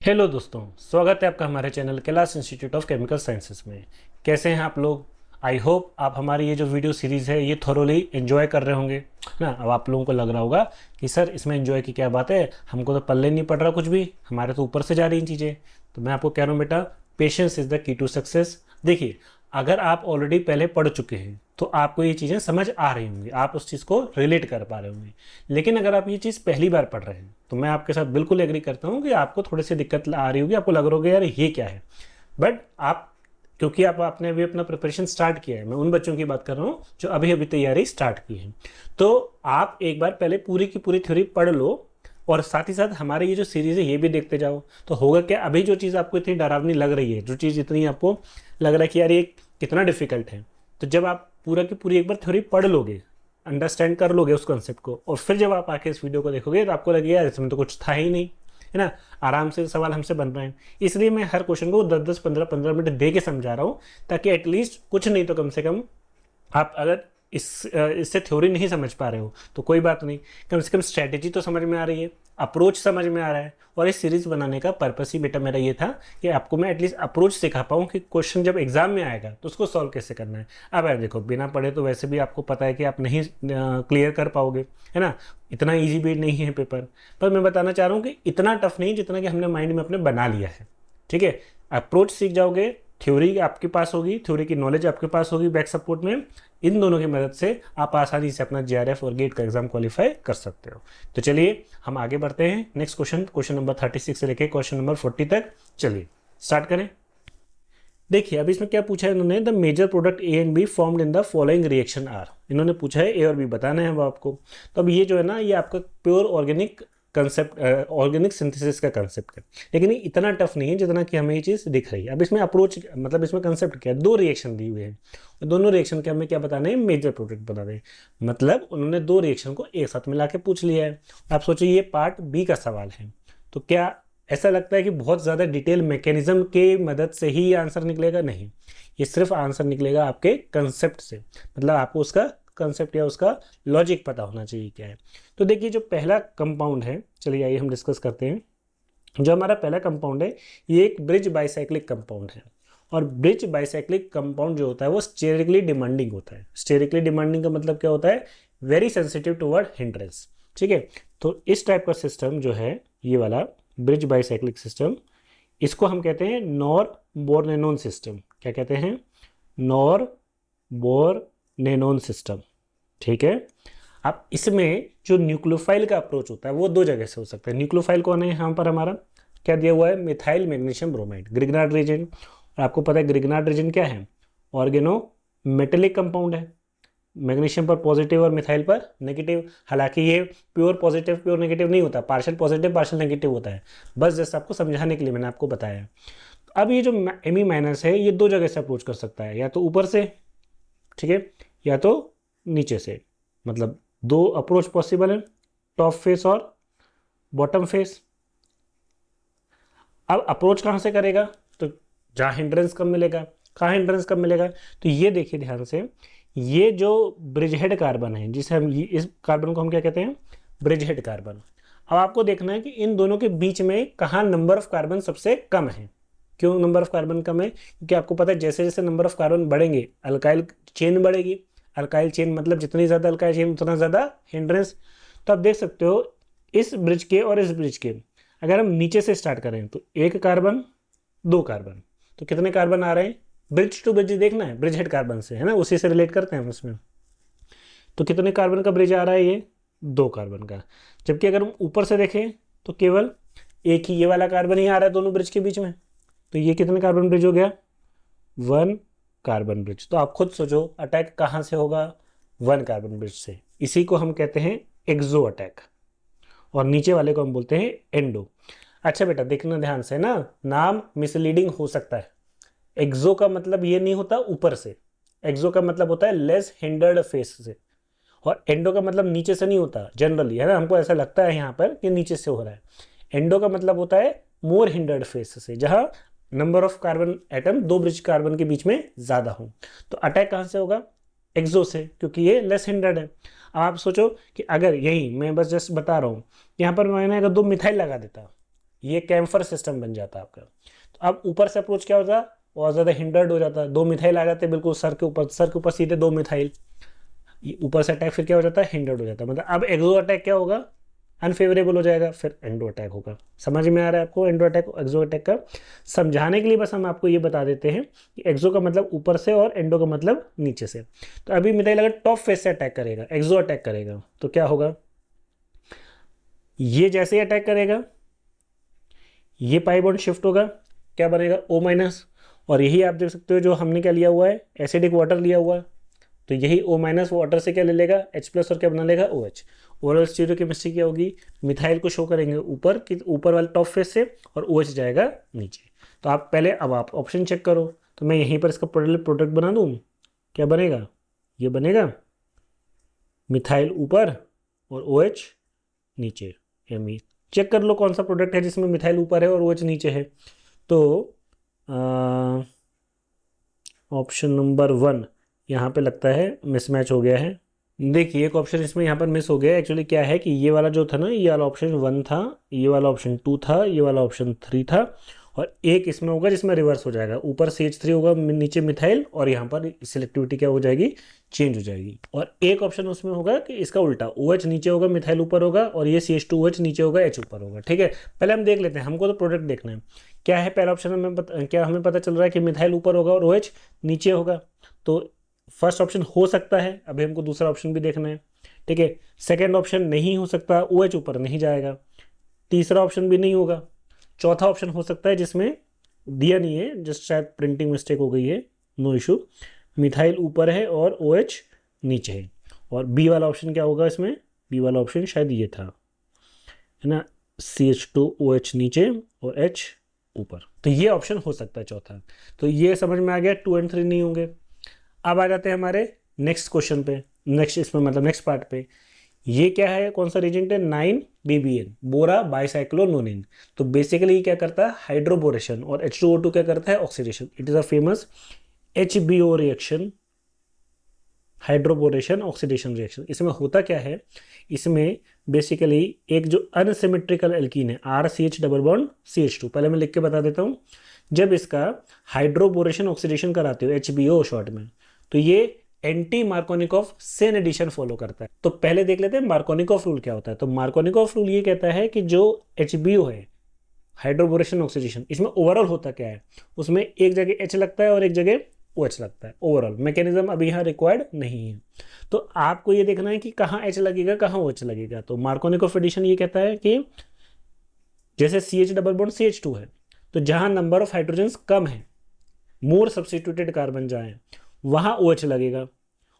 Hello दोस्तों, स्वागत है आपका हमारे channel Kailash institute of chemical sciences में। कैसे हैं आप लोग? आई होप आप हमारी ये जो वीडियो सीरीज़ है ये थोरोली एंजॉय कर रहे होंगे ना। अब आप लोगों को लग रहा होगा कि सर इसमें एंजॉय की क्या बात है, हमको तो पल्ले नहीं पड़ रहा कुछ भी, हमारे तो ऊपर से जा रही इन चीज़ें। तो मैं आपको कह रहा हूँ बेटा, patience is the key to success. देखिए, अगर आप ऑलरेडी पहले पढ़ चुके हैं तो आपको ये चीज़ें समझ आ रही होंगी, आप उस चीज़ को रिलेट कर पा रहे होंगे। लेकिन अगर आप ये चीज़ पहली बार पढ़ रहे हैं तो मैं आपके साथ बिल्कुल एग्री करता हूँ कि आपको थोड़ी सी दिक्कत आ रही होगी, आपको लग रहा होगा यार ये क्या है। बट आप, क्योंकि आप आपने अभी अपना प्रिपरेशन स्टार्ट किया है, मैं उन बच्चों की बात कर रहा हूँ जो अभी अभी तैयारी स्टार्ट की है, तो आप एक बार पहले पूरी की पूरी थ्योरी पढ़ लो और साथ ही साथ हमारे ये जो सीरीज़ है ये भी देखते जाओ। तो होगा क्या, अभी जो चीज़ आपको इतनी डरावनी लग रही है, जो चीज़ इतनी आपको लग रहा है कि यार ये कितना डिफिकल्ट है, तो जब आप पूरा की पूरी एक बार थ्योरी पढ़ लोगे, अंडरस्टैंड कर लोगे उस कॉन्सेप्ट को, और फिर जब आप आके इस वीडियो को देखोगे तो आपको लगेगा यार इसमें तो कुछ था ही नहीं, है ना। आराम से सवाल हमसे बन रहे हैं, इसलिए मैं हर क्वेश्चन को 10-10, 15-15 मिनट दे के समझा रहा हूँ, ताकि एटलीस्ट कुछ नहीं तो कम से कम आप अगर इससे थ्योरी नहीं समझ पा रहे हो तो कोई बात नहीं, कम से कम स्ट्रैटेजी तो समझ में आ रही है, अप्रोच समझ में आ रहा है। और इस सीरीज़ बनाने का पर्पस ही बेटा मेरा ये था कि आपको मैं एटलीस्ट अप्रोच सिखा पाऊँ कि क्वेश्चन जब एग्जाम में आएगा तो उसको सॉल्व कैसे करना है। अब यार देखो, बिना पढ़े तो वैसे भी आपको पता है कि आप नहीं क्लियर कर पाओगे, है ना। इतना ईजी भी नहीं है पेपर, पर मैं बताना चाह रहा हूँ कि इतना टफ नहीं जितना कि हमने माइंड में अपने बना लिया है। ठीक है, अप्रोच सीख जाओगे, थ्योरी आपके पास होगी, थ्योरी की नॉलेज आपके पास होगी बैक सपोर्ट में, इन दोनों की मदद से आप आसानी से अपना जीआरएफ और गेट का एग्जाम क्वालिफाई कर सकते हो। तो चलिए हम आगे बढ़ते हैं। नेक्स्ट क्वेश्चन नंबर 36 से लेकर क्वेश्चन नंबर 40 तक चलिए स्टार्ट करें। देखिए अब इसमें क्या पूछा है इन्होंने, the major product A and B formed in the following reaction are. इन्होंने पूछा है ए और बी बताना है वो आपको। तो अब ये जो है ना, ये आपका pure organic concept, organic synthesis का कंसेप्ट है, लेकिन ये इतना टफ नहीं है जितना कि हमें ये चीज़ दिख रही है। अब इसमें अप्रोच मतलब इसमें कंसेप्ट क्या है, दो रिएक्शन दी हुए हैं, दोनों रिएक्शन के हमें क्या बताना है, मेजर प्रोडक्ट बताना है। मतलब उन्होंने दो रिएक्शन को एक साथ मिला के पूछ लिया है। आप सोचिए ये पार्ट बी का सवाल है, तो क्या ऐसा लगता है कि बहुत ज़्यादा डिटेल मैकेनिज्म के मदद से ही आंसर निकलेगा? नहीं, ये सिर्फ आंसर निकलेगा आपके कंसेप्ट से, मतलब आपको उसका कंसेप्ट या उसका लॉजिक पता होना चाहिए क्या है। तो देखिए जो पहला कंपाउंड है, चलिए आइए हम डिस्कस करते हैं। जो हमारा पहला कंपाउंड है ये एक ब्रिज बाइसाइक्लिक कंपाउंड है, और ब्रिज बाइसाइक्लिक कंपाउंड जो होता है वो स्टेरिकली डिमांडिंग होता है। स्टेरिकली डिमांडिंग का मतलब क्या होता है, वेरी सेंसिटिव टुवर्ड हिंड्रेंस। ठीक है, तो इस टाइप का सिस्टम जो है ये वाला ब्रिज बाइसाइक्लिक सिस्टम, इसको हम कहते हैं नॉर बोर्नेनोन सिस्टम। क्या कहते हैं? नॉर बोर्नेनोन सिस्टम। ठीक है, अब इसमें जो न्यूक्लियोफाइल का अप्रोच होता है वो दो जगह से हो सकता है। न्यूक्लियोफाइल कौन है यहाँ पर, हमारा क्या दिया हुआ है, methyl magnesium bromide, Grignard reason. और आपको पता है ग्रिग्नार्ड रीजन क्या है, ऑर्गेनो मेटेलिक कंपाउंड है, मैग्नीशियम पर पॉजिटिव और मिथाइल पर नेगेटिव। हालांकि ये प्योर पॉजिटिव प्योर नेगेटिव नहीं होता, पार्शियल पॉजिटिव पार्शियल नेगेटिव होता है, बस जैसे आपको समझाने के लिए मैंने आपको बताया। अब ये जो एमी माइनस है ये दो जगह से अप्रोच कर सकता है, या तो ऊपर से, ठीक है, या तो नीचे से। मतलब दो अप्रोच पॉसिबल है, टॉप फेस और बॉटम फेस। अब अप्रोच कहाँ से करेगा, तो जहाँ हिंड्रेंस कम मिलेगा। कहाँ हिंड्रेंस कम मिलेगा, तो ये देखिए ध्यान से, ये जो ब्रिज हेड कार्बन है, जिसे हम इस कार्बन को हम क्या कहते हैं, ब्रिज हेड कार्बन। अब आपको देखना है कि इन दोनों के बीच में कहाँ नंबर ऑफ कार्बन सबसे कम है। क्यों नंबर ऑफ कार्बन कम है, क्योंकि आपको पता है जैसे जैसे नंबर ऑफ कार्बन बढ़ेंगे अल्काइल चेन बढ़ेगी। अल्काइल चेन मतलब जितनी ज़्यादा अल्काइल चेन उतना ज़्यादा हिंड्रेंस। तो आप देख सकते हो इस ब्रिज के और इस ब्रिज के, अगर हम नीचे से स्टार्ट करें तो एक कार्बन दो कार्बन, तो कितने कार्बन आ रहे हैं, ब्रिज टू ब्रिज देखना है, ब्रिज हेड कार्बन से, है ना, उसी से रिलेट करते हैं हम इसमें। तो कितने कार्बन का ब्रिज आ रहा है, ये दो कार्बन का। जबकि अगर हम ऊपर से देखें तो केवल एक ही ये वाला कार्बन ही आ रहा है दोनों ब्रिज के बीच में। तो ये कितने कार्बन ब्रिज हो गया, वन कार्बन ब्रिज। तो आप खुद सोचो अटैक कहाँ से होगा, वन कार्बन ब्रिज से। इसी को हम कहते हैं एक्सो अटैक, और नीचे वाले को हम बोलते हैं एंडो। अच्छा बेटा देखना ध्यान से ना, नाम मिसलीडिंग हो सकता है। एक्सो का मतलब ये नहीं होता ऊपर से, एक्सो का मतलब होता है लेस हिंडर्ड फेस से, और एंडो का मतलब नीचे से नहीं होता जनरली, है ना, हमको ऐसा लगता है यहाँ पर कि नीचे से हो रहा है। एंडो का मतलब होता है मोर हिंडर्ड फेस से, जहाँ नंबर ऑफ कार्बन एटम दो ब्रिज कार्बन के बीच में ज़्यादा हो। तो अटैक कहाँ से होगा, एक्सो से, क्योंकि ये लेस हिंडर्ड है। अब आप सोचो कि अगर यही मैं बस जस्ट बता रहा हूँ, यहाँ पर मैंने अगर दो मिथाइल लगा देता, ये कैम्फर सिस्टम बन जाता है आपका। तो अब ऊपर से अप्रोच क्या होता है, और ज़्यादा हिंडर्ड हो जाता है, 2 मिथाइल आ जाते हैं बिल्कुल सर के ऊपर सीधे 2 मिथाइल, ऊपर से अटैक फिर क्या हो जाता है, हिंडर्ड हो जाता है। मतलब अब एक्सो अटैक क्या होगा, अनफेवरेबल हो जाएगा, फिर एंडो अटैक होगा। समझ में आ रहा है आपको एंडो अटैक एक्सो अटैक का? समझाने के लिए बस हम आपको ये बता देते हैं कि एक्सो का मतलब ऊपर से और एंडो का मतलब नीचे से। तो अभी मिथाइल अगर टॉप फेस से अटैक करेगा, एक्सो अटैक करेगा, तो क्या होगा, ये जैसे ही अटैक करेगा ये पाई बॉन्ड शिफ्ट होगा, क्या बनेगा, O माइनस। और यही आप देख सकते हो जो हमने क्या लिया हुआ है, एसिडिक वाटर लिया हुआ है, तो यही O माइनस वाटर से क्या ले लेगा, H प्लस, और क्या बना लेगा, OH। ओवरऑल स्टीरियोकेमिस्ट्री क्या होगी, मिथाइल को शो करेंगे ऊपर कि ऊपर वाले टॉप फेस से, और OH जाएगा नीचे। तो आप पहले, अब आप ऑप्शन चेक करो, तो मैं यहीं पर इसका प्रोडक्ट बना दूँ, क्या बनेगा, ये बनेगा मिथाइल ऊपर और OH नीचे। Me चेक कर लो कौन सा प्रोडक्ट है जिसमें मिथाइल ऊपर है और OH नीचे है। तो ऑप्शन नंबर 1 यहाँ पे लगता है मिसमैच हो गया है। देखिए एक ऑप्शन इसमें यहाँ पर मिस हो गया। एक्चुअली क्या है कि ये वाला जो था ना, ये वाला ऑप्शन 1 था, ये वाला ऑप्शन 2 था, ये वाला ऑप्शन 3 था, और एक इसमें होगा जिसमें रिवर्स हो जाएगा, ऊपर CH3 होगा, नीचे मिथाइल, और यहाँ पर सिलेक्टिविटी क्या हो जाएगी, चेंज हो जाएगी। और एक ऑप्शन उसमें होगा कि इसका उल्टा, OH नीचे होगा, मिथाइल ऊपर होगा, और ये CH2OH नीचे होगा, H ऊपर होगा। ठीक है, पहले हम देख लेते हैं, हमको तो प्रोडक्ट देखना है। क्या है पहला ऑप्शन में, क्या हमें पता चल रहा है कि मिथाइल ऊपर होगा और OH नीचे होगा, तो फर्स्ट ऑप्शन हो सकता है। अभी हमको दूसरा ऑप्शन भी देखना है। ठीक है, सेकेंड ऑप्शन नहीं हो सकता, OH ऊपर नहीं जाएगा। तीसरा ऑप्शन भी नहीं होगा। चौथा ऑप्शन हो सकता है जिसमें दिया नहीं है, जस्ट शायद प्रिंटिंग मिस्टेक हो गई है, नो इशू, मिथाइल ऊपर है और OH नीचे है। और बी वाला ऑप्शन क्या होगा इसमें, बी वाला ऑप्शन शायद ये था, है ना, CH2OH नीचे और H ऊपर। तो ये ऑप्शन हो सकता है चौथा। तो ये समझ में आ गया, 2 और 3 नहीं होंगे। अब आ जाते हैं हमारे नेक्स्ट क्वेश्चन पे, नेक्स्ट इसमें मतलब नेक्स्ट पार्ट पे। ये क्या है, कौन सा रिएजेंट है, 9BBN, बोरा बाइसाइक्लोनोनिन। तो बेसिकली ये क्या करता है, हाइड्रोबोरेशन, और H2O2 क्या करता है, oxidation. It is a famous HBO reaction, hydroboration oxidation reaction. इसमें होता क्या है, इसमें बेसिकली एक जो अनसिमेट्रिकल एल्कीन है, RCH डबल बॉन्ड CH2, पहले मैं लिख के बता देता हूँ। जब इसका हाइड्रोबोरेशन ऑक्सीडेशन कराते हो, HBO शॉर्ट में, तो ये एंटी मार्कोनिकॉफ सेन एडिशन फॉलो करता है। तो पहले देख लेते हैं मार्कोनिकॉफ रूल क्या होता है। तो मार्कोनिकॉफ रूल ये कहता है कि जो HBO है, हाइड्रोबोरेशन ऑक्सीडेशन, इसमें ओवरऑल होता क्या है, उसमें एक जगह H लगता है और एक जगह OH लगता है। ओवरऑल मैकेनिज्म अभी यहाँ रिक्वायर्ड नहीं है, तो आपको ये देखना है कि कहाँ H लगेगा, कहाँ OH लगेगा। तो मार्कोनिकॉफ एडिशन ये कहता है कि जैसे CH डबल बॉन्ड CH2 है, तो जहाँ नंबर ऑफ हाइड्रोजन्स कम है, मोर सब्स्टिट्यूटेड कार्बन जहाँ है, वहाँ OH लगेगा,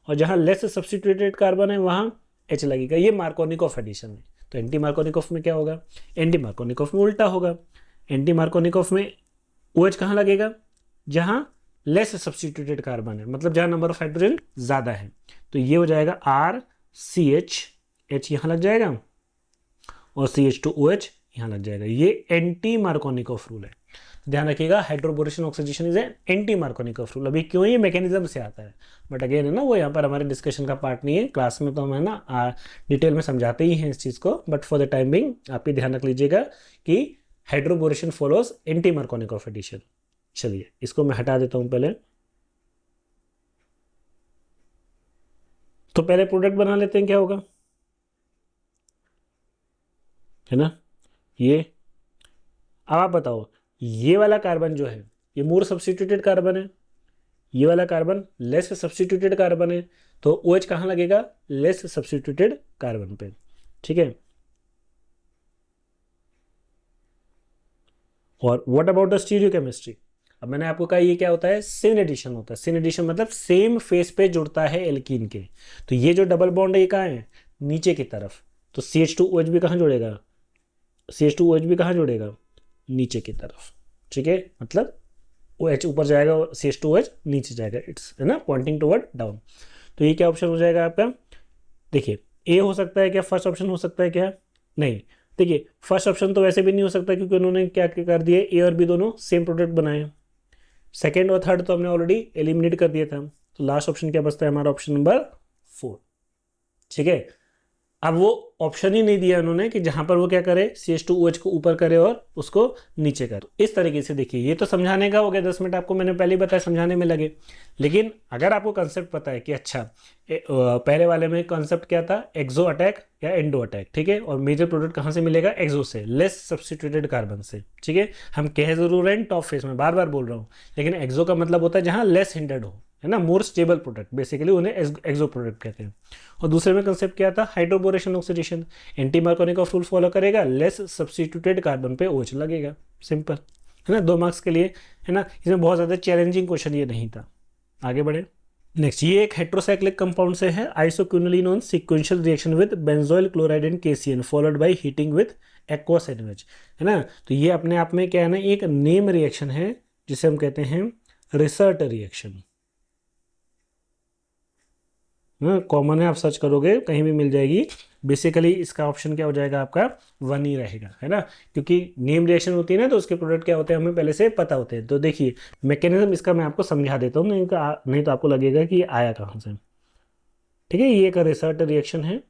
और जहाँ लेस सब्स्टिट्यूटेड कार्बन है वहाँ H लगेगा। ये मार्कोनिकॉफ एडिशन है। तो एंटी मार्कोनिकॉफ में क्या होगा, एंटी मार्कोनिकॉफ में उल्टा होगा। एंटी मार्कोनिकॉफ में OH कहाँ लगेगा, जहाँ लेस सब्स्टिट्यूटेड कार्बन है, मतलब जहाँ नंबर ऑफ हाइड्रोजन ज़्यादा है। तो ये हो जाएगा RCH, H यहाँ लग जाएगा, और CH2OH यहाँ लग जाएगा। ये एंटी मार्कोनिकॉफ रूल है, ध्यान रखिएगा। Hydroboration oxidation is anti Markovnikov rule. अभी क्यों, ये मैकेनिज्म से आता है, बट अगेन है ना, वो यहाँ पर हमारे डिस्कशन का पार्ट नहीं है। क्लास में तो हम है ना डिटेल में समझाते ही हैं इस चीज़ को, but for the time being आप ही ध्यान रख लीजिएगा कि hydroboration follows anti Markovnikov addition. चलिए इसको मैं हटा देता हूँ पहले। तो पहले प्रोडक्ट बना लेते हैं, क्या होगा, है ना, ये। अब आप बताओ, ये वाला कार्बन जो है ये मोर सब्स्टिट्यूटेड कार्बन है, ये वाला कार्बन लेस सब्स्टिट्यूटेड कार्बन है, तो OH कहाँ लगेगा, लेस सब्स्टिट्यूटेड कार्बन पे। ठीक है, और व्हाट अबाउट द स्टीरियोकेमिस्ट्री। अब मैंने आपको कहा ये क्या होता है, सिन एडिशन होता है। सिन एडिशन मतलब सेम फेस पे जुड़ता है एल्कीन के। तो ये जो डबल बॉन्ड है ये कहाँ है, नीचे की तरफ। तो CH2OH भी कहाँ जुड़ेगा, CH2OH भी कहाँ जुड़ेगा, नीचे की तरफ। ठीक है, मतलब OH ऊपर जाएगा और CH2OH नीचे जाएगा, इट्स है ना पॉइंटिंग टुवर्ड डाउन। तो ये क्या ऑप्शन हो जाएगा आपका, देखिए ए हो सकता है क्या, फर्स्ट ऑप्शन हो सकता है क्या, नहीं। देखिए फर्स्ट ऑप्शन तो वैसे भी नहीं हो सकता, क्योंकि उन्होंने क्या कर दिया, ए और बी दोनों सेम प्रोडक्ट बनाए। सेकेंड और थर्ड तो हमने ऑलरेडी एलिमिनेट कर दिया था। तो लास्ट ऑप्शन क्या बचता है हमारा, ऑप्शन नंबर 4। ठीक है, अब वो ऑप्शन ही नहीं दिया उन्होंने कि जहां पर वो क्या करे, CH2OH को ऊपर करे और उसको नीचे करे। इस तरीके से देखिए, ये तो समझाने का हो गया, 10 मिनट आपको मैंने पहले ही बताया समझाने में लगे। लेकिन अगर आपको कंसेप्ट पता है कि अच्छा पहले वाले में कंसेप्ट क्या था, एक्सो अटैक या एंडो अटैक, ठीक है, और मेजर प्रोडक्ट कहाँ से मिलेगा, एक्सो से, लेस सब्सटीट्यूटेड कार्बन से, ठीक है। हम कह जरूर रहे हैं टॉप फेस में, बार बार बोल रहा हूँ, लेकिन एक्सो का मतलब होता है जहाँ लेस हिंडर्ड हो, है ना, मोर स्टेबल प्रोडक्ट, बेसिकली उन्हें एक्सो प्रोडक्ट कहते हैं। और दूसरे में कंसेप्ट क्या था, hydroboration oxidation, anti Markovnikov rule follow करेगा, लेस सब्स्टिट्यूटेड कार्बन पे OH लगेगा, सिंपल, है ना, 2 मार्क्स के लिए, है ना। इसमें बहुत ज़्यादा चैलेंजिंग क्वेश्चन ये नहीं था। आगे बढ़े नेक्स्ट, ये एक हेट्रोसाइक्लिक कंपाउंड से है, isoquinoline on sequential reaction with benzoyl chloride and KCN followed by heating with aqueous NaOH, है ना। तो ये अपने आप में क्या है ना, एक नेम रिएक्शन है जिसे हम कहते हैं रिसर्ट रिएक्शन, कॉमन है, आप सर्च करोगे कहीं भी मिल जाएगी। बेसिकली इसका ऑप्शन क्या हो जाएगा आपका, 1 ही रहेगा, है ना, क्योंकि नेम रिएक्शन होती है ना, तो उसके प्रोडक्ट क्या होते हैं हमें पहले से पता होते हैं। तो देखिए मैकेनिज्म इसका मैं आपको समझा देता हूँ, नहीं तो आपको लगेगा कि ये आया कहाँ से, ठीक है। ये एक रिसर्ट रिएक्शन है,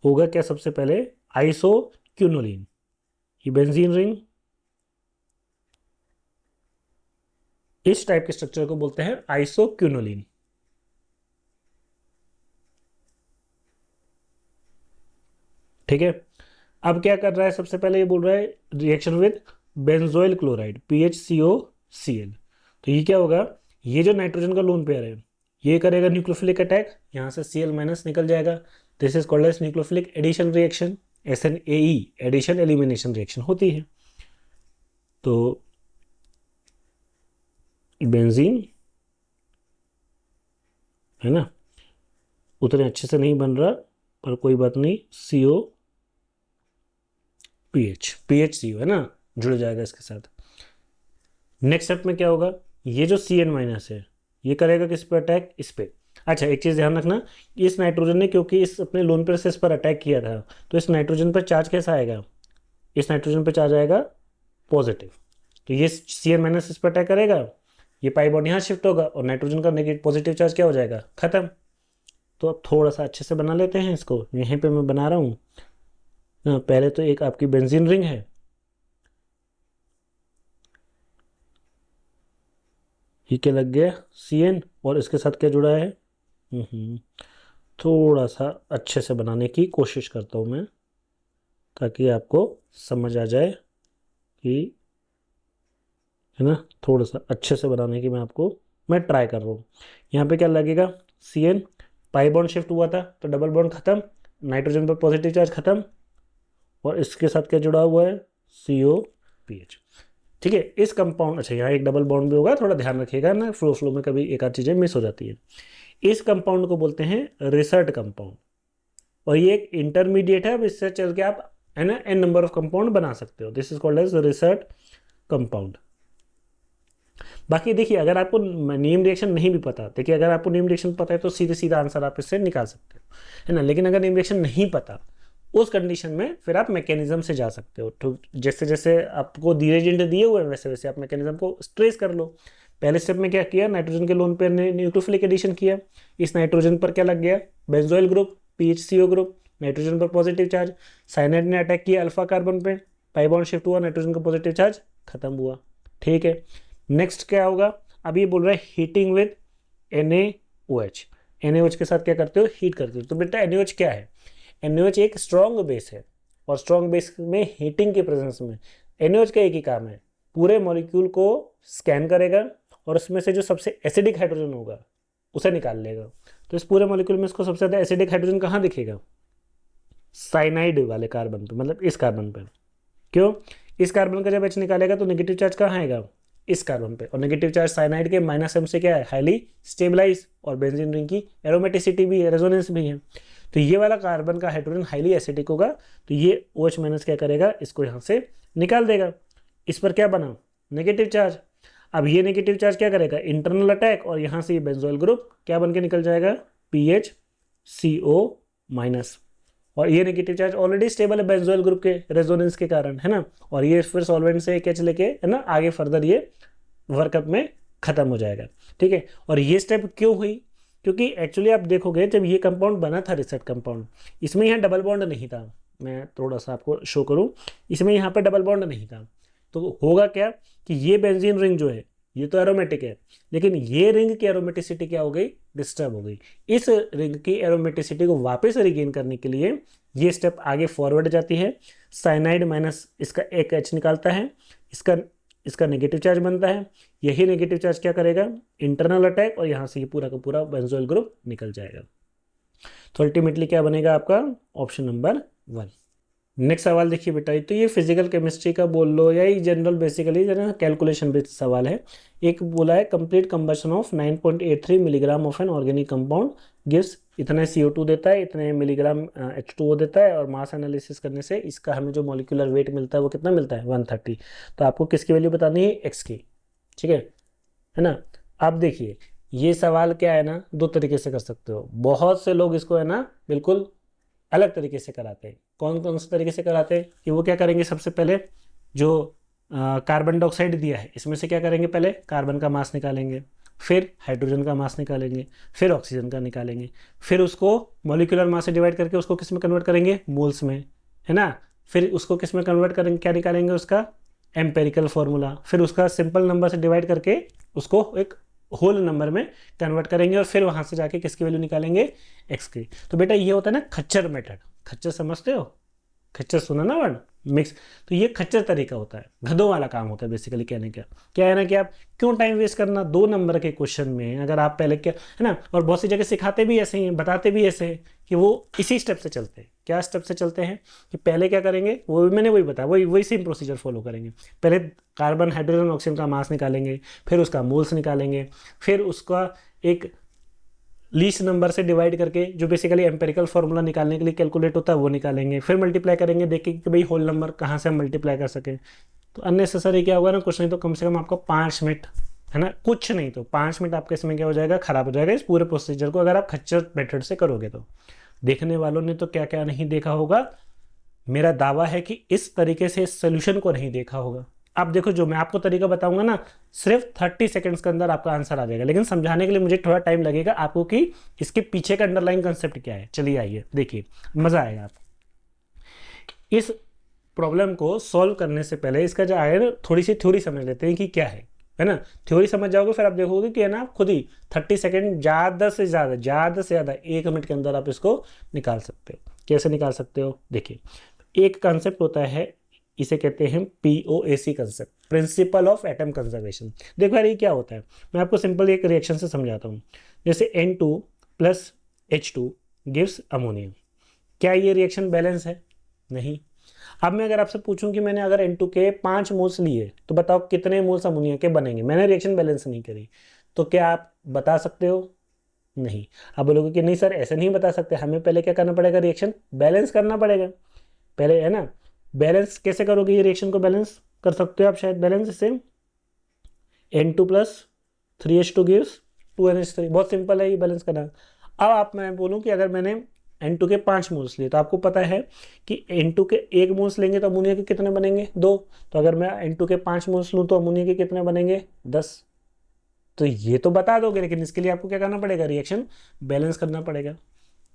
होगा क्या, सबसे पहले आइसोक्विनोलिन, ये बेंजीन रिंग, इस टाइप के स्ट्रक्चर को बोलते हैं आइसोक्विनोलिन, ठीक है। अब क्या कर रहा है, सबसे पहले ये बोल रहा है reaction with benzoyl chloride PHCOCl। तो ये क्या होगा, ये जो नाइट्रोजन का लोन पेयर है ये करेगा न्यूक्लियोफिलिक अटैक, यहाँ से Cl माइनस निकल जाएगा, this is called as nucleophilic addition reaction, SNAE, addition elimination reaction होती है। तो बेंजीन, है ना, उतने अच्छे से नहीं बन रहा पर कोई बात नहीं, PHCO है ना, जुड़ जाएगा इसके साथ। नेक्स्ट स्टेप में क्या होगा, ये जो Cn माइनस है ये करेगा किस पे अटैक, इस पे। अच्छा एक चीज़ ध्यान रखना, इस नाइट्रोजन ने क्योंकि इस अपने लोन पेयर से इस पर अटैक किया था, तो इस नाइट्रोजन पर चार्ज कैसा आएगा, इस नाइट्रोजन पर चार्ज आएगा पॉजिटिव। तो ये Cn माइनस इस पर अटैक करेगा, ये पाई बॉन्ड यहाँ शिफ्ट होगा और नाइट्रोजन का नेगेटिव पॉजिटिव चार्ज क्या हो जाएगा, खत्म। तो अब थोड़ा सा अच्छे से बना लेते हैं इसको, यहीं पे मैं बना रहा हूँ। पहले तो एक आपकी बेंजीन रिंग है, ये क्या लग गया Cn, और इसके साथ क्या जुड़ा है, थोड़ा सा अच्छे से बनाने की कोशिश करता हूँ मैं, ताकि आपको समझ आ जाए कि, है ना, थोड़ा सा अच्छे से बनाने की मैं ट्राई कर रहा हूँ। यहाँ पे क्या लगेगा, Cn, पाई बॉन्ड शिफ्ट हुआ था तो डबल बॉन्ड खत्म, नाइट्रोजन पर पॉजिटिव चार्ज खत्म, और इसके साथ क्या जुड़ा हुआ है, COPH, ठीक है। इस कंपाउंड, अच्छा यहाँ एक डबल बॉन्ड भी होगा, थोड़ा ध्यान रखिएगा ना, फ्लो में कभी एक आध चीज़ें मिस हो जाती है। इस कंपाउंड को बोलते हैं रिसर्ट कंपाउंड, और ये एक इंटरमीडिएट है, अब इससे चल के आप, है ना, n नंबर ऑफ कंपाउंड बना सकते हो, दिस इज कॉल्ड एज रिसर्ट कंपाउंड। बाकी देखिए अगर आपको नेम रिएक्शन नहीं भी पता, देखिए अगर आपको नेम रिएक्शन पता है तो सीधे सीधा आंसर आप इससे निकाल सकते हो, है ना। लेकिन अगर नेम रिएक्शन नहीं पता, उस कंडीशन में फिर आप मैकेनिज्म से जा सकते हो। तो जैसे जैसे आपको डिटर्जेंट दिए हुए हैं वैसे वैसे आप मैकेनिज्म को ट्रेस कर लो। पहले स्टेप में क्या किया, नाइट्रोजन के लोन पेयर ने न्यूक्लियोफिलिक एडिशन किया, इस नाइट्रोजन पर क्या लग गया, benzoyl group, PHCO group, nitrogen पर पॉजिटिव चार्ज, साइनाइड ने अटैक किया अल्फा कार्बन पे, पाई बॉन्ड शिफ्ट हुआ, नाइट्रोजन का पॉजिटिव चार्ज खत्म हुआ, ठीक है। नेक्स्ट क्या होगा, अब ये बोल रहा है हीटिंग विद NaOH, NaOH के साथ क्या करते हो, हीट करते हो। तो बेटा NaOH क्या है, NaOH एक स्ट्रॉन्ग बेस है, और स्ट्रॉन्ग बेस में हीटिंग के प्रेजेंस में NaOH का एक ही काम है, पूरे मॉलिक्यूल को स्कैन करेगा और उसमें से जो सबसे एसिडिक हाइड्रोजन होगा उसे निकाल लेगा। तो इस पूरे मॉलिक्यूल में इसको सबसे ज़्यादा एसिडिक हाइड्रोजन कहाँ दिखेगा, साइनाइड वाले कार्बन पे, मतलब इस कार्बन पे। क्यों, इस कार्बन का जब H निकालेगा तो नेगेटिव चार्ज कहाँ आएगा, इस कार्बन पे, और नेगेटिव चार्ज साइनाइड के -M से क्या है, हाईली स्टेबलाइज, और बेंजीन रिंग की एरोमेटिसिटी भी है, रेजोनेंस भी है। तो ये वाला कार्बन का हाइड्रोजन हाईली एसिडिक होगा, तो ये OH माइनस क्या करेगा, इसको यहाँ से निकाल देगा। इस पर क्या बना, नेगेटिव चार्ज। अब ये नेगेटिव चार्ज क्या करेगा, इंटरनल अटैक, और यहाँ से ये बेंजोइल ग्रुप क्या बन के निकल जाएगा, PHCO माइनस, और ये नेगेटिव चार्ज ऑलरेडी स्टेबल है बेंजोइल ग्रुप के रेजोनेंस के कारण, है ना। और ये फिर सॉल्वेंट से एक H लेके, है ना, आगे फर्दर ये वर्कअप में खत्म हो जाएगा, ठीक है। और ये स्टेप क्यों हुई, क्योंकि एक्चुअली आप देखोगे जब ये कंपाउंड बना था रिसेट कंपाउंड, इसमें यहाँ डबल बॉन्ड नहीं था। मैं थोड़ा सा आपको शो करूँ, इसमें यहाँ पे डबल बॉन्ड नहीं था। तो होगा क्या कि ये बेंजीन रिंग जो है ये तो एरोमेटिक है, लेकिन ये रिंग की एरोमेटिसिटी क्या हो गई, डिस्टर्ब हो गई। इस रिंग की एरोमेटिसिटी को वापस रिगेन करने के लिए ये स्टेप आगे फॉरवर्ड जाती है। साइनाइड माइनस इसका एक H निकालता है, इसका नेगेटिव चार्ज बनता है। यही नेगेटिव चार्ज क्या करेगा, इंटरनल अटैक, और यहाँ से ये पूरा का पूरा बेंजोइल ग्रुप निकल जाएगा। तो अल्टीमेटली क्या बनेगा आपका, ऑप्शन नंबर 1। नेक्स्ट सवाल देखिए बेटा, तो ये फिजिकल केमिस्ट्री का बोल लो या ये जनरल बेसिकली कैलकुलेशन बेस्ड सवाल है। एक बोला है complete combustion of 9.83 milligram of an organic compound gives, इतने CO2 देता है, इतने मिलीग्राम H2O देता है, और मास एनालिसिस करने से इसका हमें जो मॉलिक्यूलर वेट मिलता है वो कितना मिलता है, 130। तो आपको किसकी वैल्यू बतानी है, x की, ठीक है ना। आप देखिए ये सवाल क्या है ना, दो तरीके से कर सकते हो। बहुत से लोग इसको है ना बिल्कुल अलग तरीके से कराते हैं। कौन कौन से तरीके से कराते हैं कि वो क्या करेंगे, सबसे पहले जो कार्बन डाइऑक्साइड दिया है इसमें से क्या करेंगे, पहले कार्बन का मास निकालेंगे, फिर हाइड्रोजन का मास निकालेंगे, फिर ऑक्सीजन का निकालेंगे, फिर उसको मॉलिक्यूलर मास से डिवाइड करके उसको किस में कन्वर्ट करेंगे, मोल्स में, है ना। फिर उसको किस में कन्वर्ट करेंगे, क्या निकालेंगे, उसका एम्पेरिकल फॉर्मूला। फिर उसका सिंपल नंबर से डिवाइड करके उसको एक होल नंबर में कन्वर्ट करेंगे, और फिर वहां से जाके किसकी वैल्यू निकालेंगे, एक्स की। तो बेटा ये होता है ना खच्चर मेथड। खच्चर समझते हो, खच्चर सुना ना वर्ड, मिक्स। तो ये खच्चर तरीका होता है, गधों वाला काम होता है बेसिकली। कहने का क्या है ना कि आप क्यों टाइम वेस्ट करना 2 नंबर के क्वेश्चन में, अगर आप पहले क्या है ना। और बहुत सी जगह सिखाते भी ऐसे ही, बताते भी ऐसे हैं कि वो इसी स्टेप से चलते हैं। क्या स्टेप से चलते हैं कि पहले क्या करेंगे, वो मैंने वही बताया, वही सेम प्रोसीजर फॉलो करेंगे। पहले कार्बन हाइड्रोजन ऑक्सीजन का मास निकालेंगे, फिर उसका मोल्स निकालेंगे, फिर उसका एक लीस्ट नंबर से डिवाइड करके जो बेसिकली एम्पेरिकल फॉर्मूला निकालने के लिए कैलकुलेट होता है वो निकालेंगे, फिर मल्टीप्लाई करेंगे, देखेंगे कि भाई होल नंबर कहाँ से हम मल्टीप्लाई कर सकें। तो अननेसेसरी क्या होगा ना, कुछ नहीं तो कम से कम आपको 5 मिनट, है ना, कुछ नहीं तो 5 मिनट आपके इसमें क्या हो जाएगा, खराब हो जाएगा इस पूरे प्रोसीजर को, अगर आप खच्चर मेथड से करोगे तो। देखने वालों ने तो क्या क्या नहीं देखा होगा, मेरा दावा है कि इस तरीके से इस सोल्यूशन को नहीं देखा होगा। आप देखो जो मैं आपको तरीका बताऊंगा ना, सिर्फ 30 सेकंड्स के अंदर आपका आंसर आ जाएगा, लेकिन समझाने के लिए मुझे थोड़ा टाइम लगेगा आपको कि इसके पीछे का अंडरलाइन कंसेप्ट क्या है। चलिए आइए देखिए, मजा आएगा आपको। इस प्रॉब्लम को सॉल्व करने से पहले इसका जो है ना थोड़ी सी थ्योरी समझ लेते हैं कि क्या है ना। थ्योरी समझ जाओगे फिर आप देखोगे कि है ना खुद ही 30 सेकंड ज़्यादा से ज़्यादा 1 मिनट के अंदर आप इसको निकाल सकते हो। कैसे निकाल सकते हो, देखिए एक कंसेप्ट होता है, इसे कहते हैं POAC concept, principal of atom conservation. देखो यार ये क्या होता है, मैं आपको सिंपल एक रिएक्शन से समझाता हूँ। जैसे N2 plus H2 gives ammonia. क्या ये रिएक्शन बैलेंस है, नहीं। अब मैं अगर आपसे पूछूं कि मैंने अगर N2 के 5 मोल्स लिए तो बताओ कितने मोल्स अमोनिया के बनेंगे, मैंने रिएक्शन बैलेंस नहीं करी, तो क्या आप बता सकते हो, नहीं। आप बोलोगे कि नहीं सर ऐसे नहीं बता सकते, हमें पहले क्या करना पड़ेगा, रिएक्शन बैलेंस करना पड़ेगा पहले, है ना। बैलेंस कैसे करोगे, ये रिएक्शन को बैलेंस कर सकते हो आप शायद, बैलेंस से N2 plus 3H2 gives 2NH3, बहुत सिंपल है ये बैलेंस करना। अब आप मैं बोलूँ कि अगर मैंने N2 के 5 मोल्स लिए तो आपको पता है कि N2 के 1 मोल्स लेंगे तो अमोनिया के कितने बनेंगे, 2। तो अगर मैं N2 के 5 मोल्स लूँ तो अमोनिया के कितने बनेंगे, 10। तो ये तो बता दोगे, लेकिन इसके लिए आपको क्या करना पड़ेगा, रिएक्शन बैलेंस करना पड़ेगा।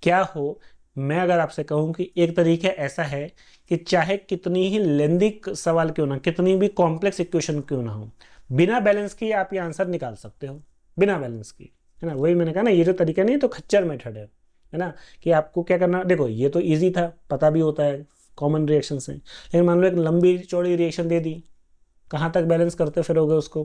क्या हो, मैं अगर आपसे कहूं कि एक तरीका ऐसा है कि चाहे कितनी ही लेंदी सवाल क्यों ना, कितनी भी कॉम्प्लेक्स इक्वेशन क्यों ना हो, बिना बैलेंस की आप ये आंसर निकाल सकते हो, बिना बैलेंस की, है ना। वही मैंने कहा ना, ये जो तरीका नहीं तो खच्चर मेथड है ना, कि आपको क्या करना। देखो ये तो ईजी था, पता भी होता है कॉमन रिएक्शन से, लेकिन मान लो एक लंबी चौड़ी रिएक्शन दे दी, कहाँ तक बैलेंस करते फिरोगे उसको,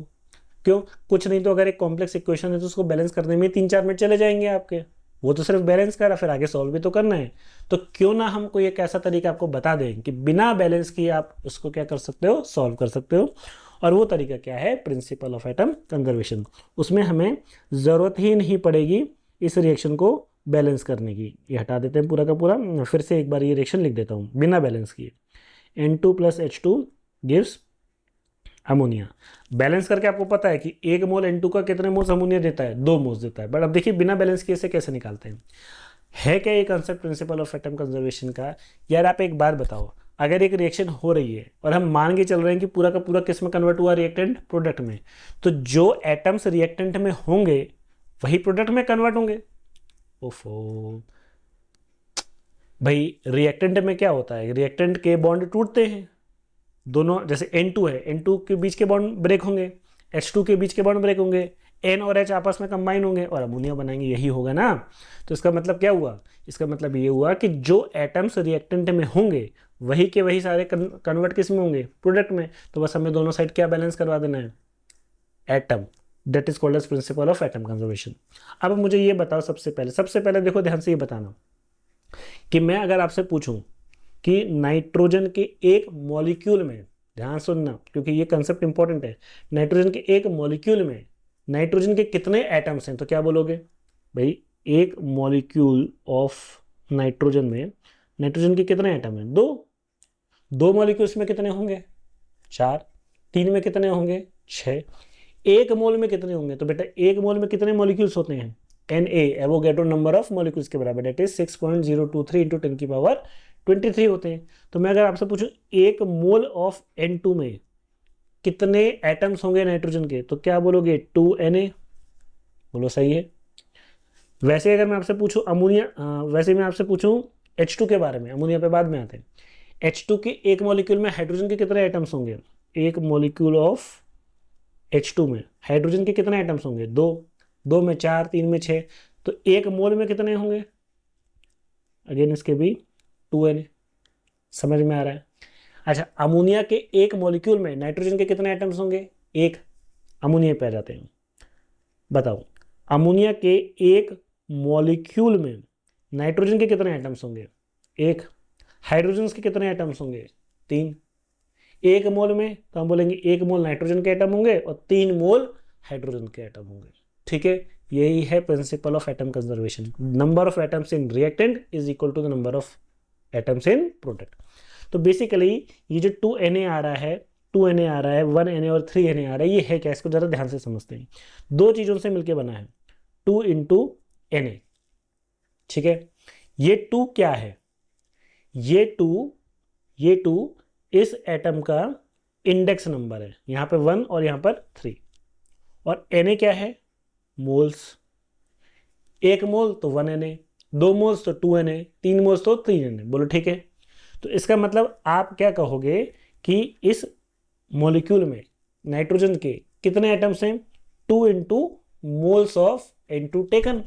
क्यों, कुछ नहीं तो अगर एक कॉम्प्लेक्स इक्वेशन है तो उसको बैलेंस करने में 3-4 मिनट चले जाएंगे आपके, वो तो सिर्फ बैलेंस करा, फिर आगे सॉल्व भी तो करना है। तो क्यों ना हम कोई एक ऐसा तरीका आपको बता दें कि बिना बैलेंस किए आप उसको क्या कर सकते हो, सॉल्व कर सकते हो। और वो तरीका क्या है, प्रिंसिपल ऑफ एटम कंजर्वेशन। उसमें हमें ज़रूरत ही नहीं पड़ेगी इस रिएक्शन को बैलेंस करने की। ये हटा देते हैं पूरा का पूरा, फिर से एक बार ये रिएक्शन लिख देता हूँ बिना बैलेंस किए। N2 plus H2 gives ammonia. Balance करके आपको पता है कि 1 मोल N2 का कितने मोल्स अमोनिया देता है, 2 मोल्स देता है। बट अब देखिए बिना बैलेंस किए से कैसे निकालते हैं, है क्या ये concept principal of atom conservation का। यार आप एक बात बताओ, अगर एक रिएक्शन हो रही है और हम मान के चल रहे हैं कि पूरा का पूरा किस में कन्वर्ट हुआ, रिएक्टेंट प्रोडक्ट में, तो जो एटम्स रिएक्टेंट में होंगे वही प्रोडक्ट में कन्वर्ट होंगे, ओफो भाई, रिएक्टेंट में क्या होता है, रिएक्टेंट के बॉन्ड टूटते हैं दोनों, जैसे N2 है, N2 के बीच के बॉन्ड ब्रेक होंगे, H2 के बीच के बॉन्ड ब्रेक होंगे, N और H आपस में कंबाइन होंगे और अमोनिया बनाएंगे, यही होगा ना। तो इसका मतलब क्या हुआ, इसका मतलब ये हुआ कि जो एटम्स रिएक्टेंट में होंगे वही के वही सारे कन्वर्ट किस में होंगे, प्रोडक्ट में। तो बस हमें दोनों साइड क्या बैलेंस करवा देना है, atom. That is called as principle of atom conservation. अब मुझे ये बताओ, सबसे पहले देखो ध्यान से ये बताना कि मैं अगर आपसे पूछूं कि नाइट्रोजन के एक मॉलिक्यूल में, ध्यान सुनना क्योंकि ये कंसेप्ट इंपॉर्टेंट है, नाइट्रोजन के एक मॉलिक्यूल में नाइट्रोजन के कितने एटम्स हैं, तो क्या बोलोगे भाई, एक मॉलिक्यूल ऑफ नाइट्रोजन में नाइट्रोजन के कितने एटम हैं, दो मॉलिक्यूल्स में कितने होंगे, 4, 3 में कितने होंगे, 6, एक मोल में कितने होंगे, तो बेटा एक मोल में कितने मॉलिक्यूल्स होते हैं, Na, Avogadro number of molecules के बराबर, दैट इज 6.023 इंटू 10 की पावर 23 होते हैं। तो मैं अगर आपसे पूछूं एक मोल ऑफ N2 में कितने एटम्स होंगे नाइट्रोजन के, तो क्या बोलोगे, 2Na। बोलो सही है। वैसे अगर मैं आपसे पूछूं वैसे मैं आपसे पूछूं H2 के बारे में, अमोनिया पे बाद में आते हैं। H2 के एक मॉलिक्यूल में हाइड्रोजन के कितने एटम्स होंगे, एक मॉलिक्यूल ऑफ H2 में हाइड्रोजन के कितने एटम्स होंगे, 2 में 4, 3 में 6, तो एक मोल में कितने होंगे, अगेन इसके भी 2Na। समझ में आ रहा है। अच्छा, अमोनिया के एक मॉलिक्यूल में नाइट्रोजन के कितने एटम्स होंगे, एक। अमोनिया पे आ जाते हैं, बताओ अमोनिया के एक मॉलिक्यूल में नाइट्रोजन के कितने एटम्स होंगे, एक। हाइड्रोजन के कितने एटम्स होंगे, 3। एक मोल में तो हम बोलेंगे एक मोल नाइट्रोजन के एटम होंगे और 3 मोल हाइड्रोजन के एटम होंगे। ठीक है, यही है principle of atom conservation. Number of atoms in reactant is equal to the number of atoms in product. तो बेसिकली ये जो 2Na आ रहा है, 1Na और 3Na आ रहा है, ये है क्या, इसको जरा ध्यान से समझते हैं। दो चीजों से मिलकर बना है, 2 इंटू Na। ठीक है, ये 2 क्या है, ये 2 इस एटम का इंडेक्स नंबर है, यहां पे 1 और यहां पर 3। और Na क्या है, मोल्स। एक मोल तो 1Na, 2 मोल्स तो 2Na, 3 मोल्स तो 3Na। बोलो ठीक है। तो इसका मतलब आप क्या कहोगे कि इस मॉलिक्यूल में नाइट्रोजन के कितने एटम्स हैं, 2 into moles of N2 taken.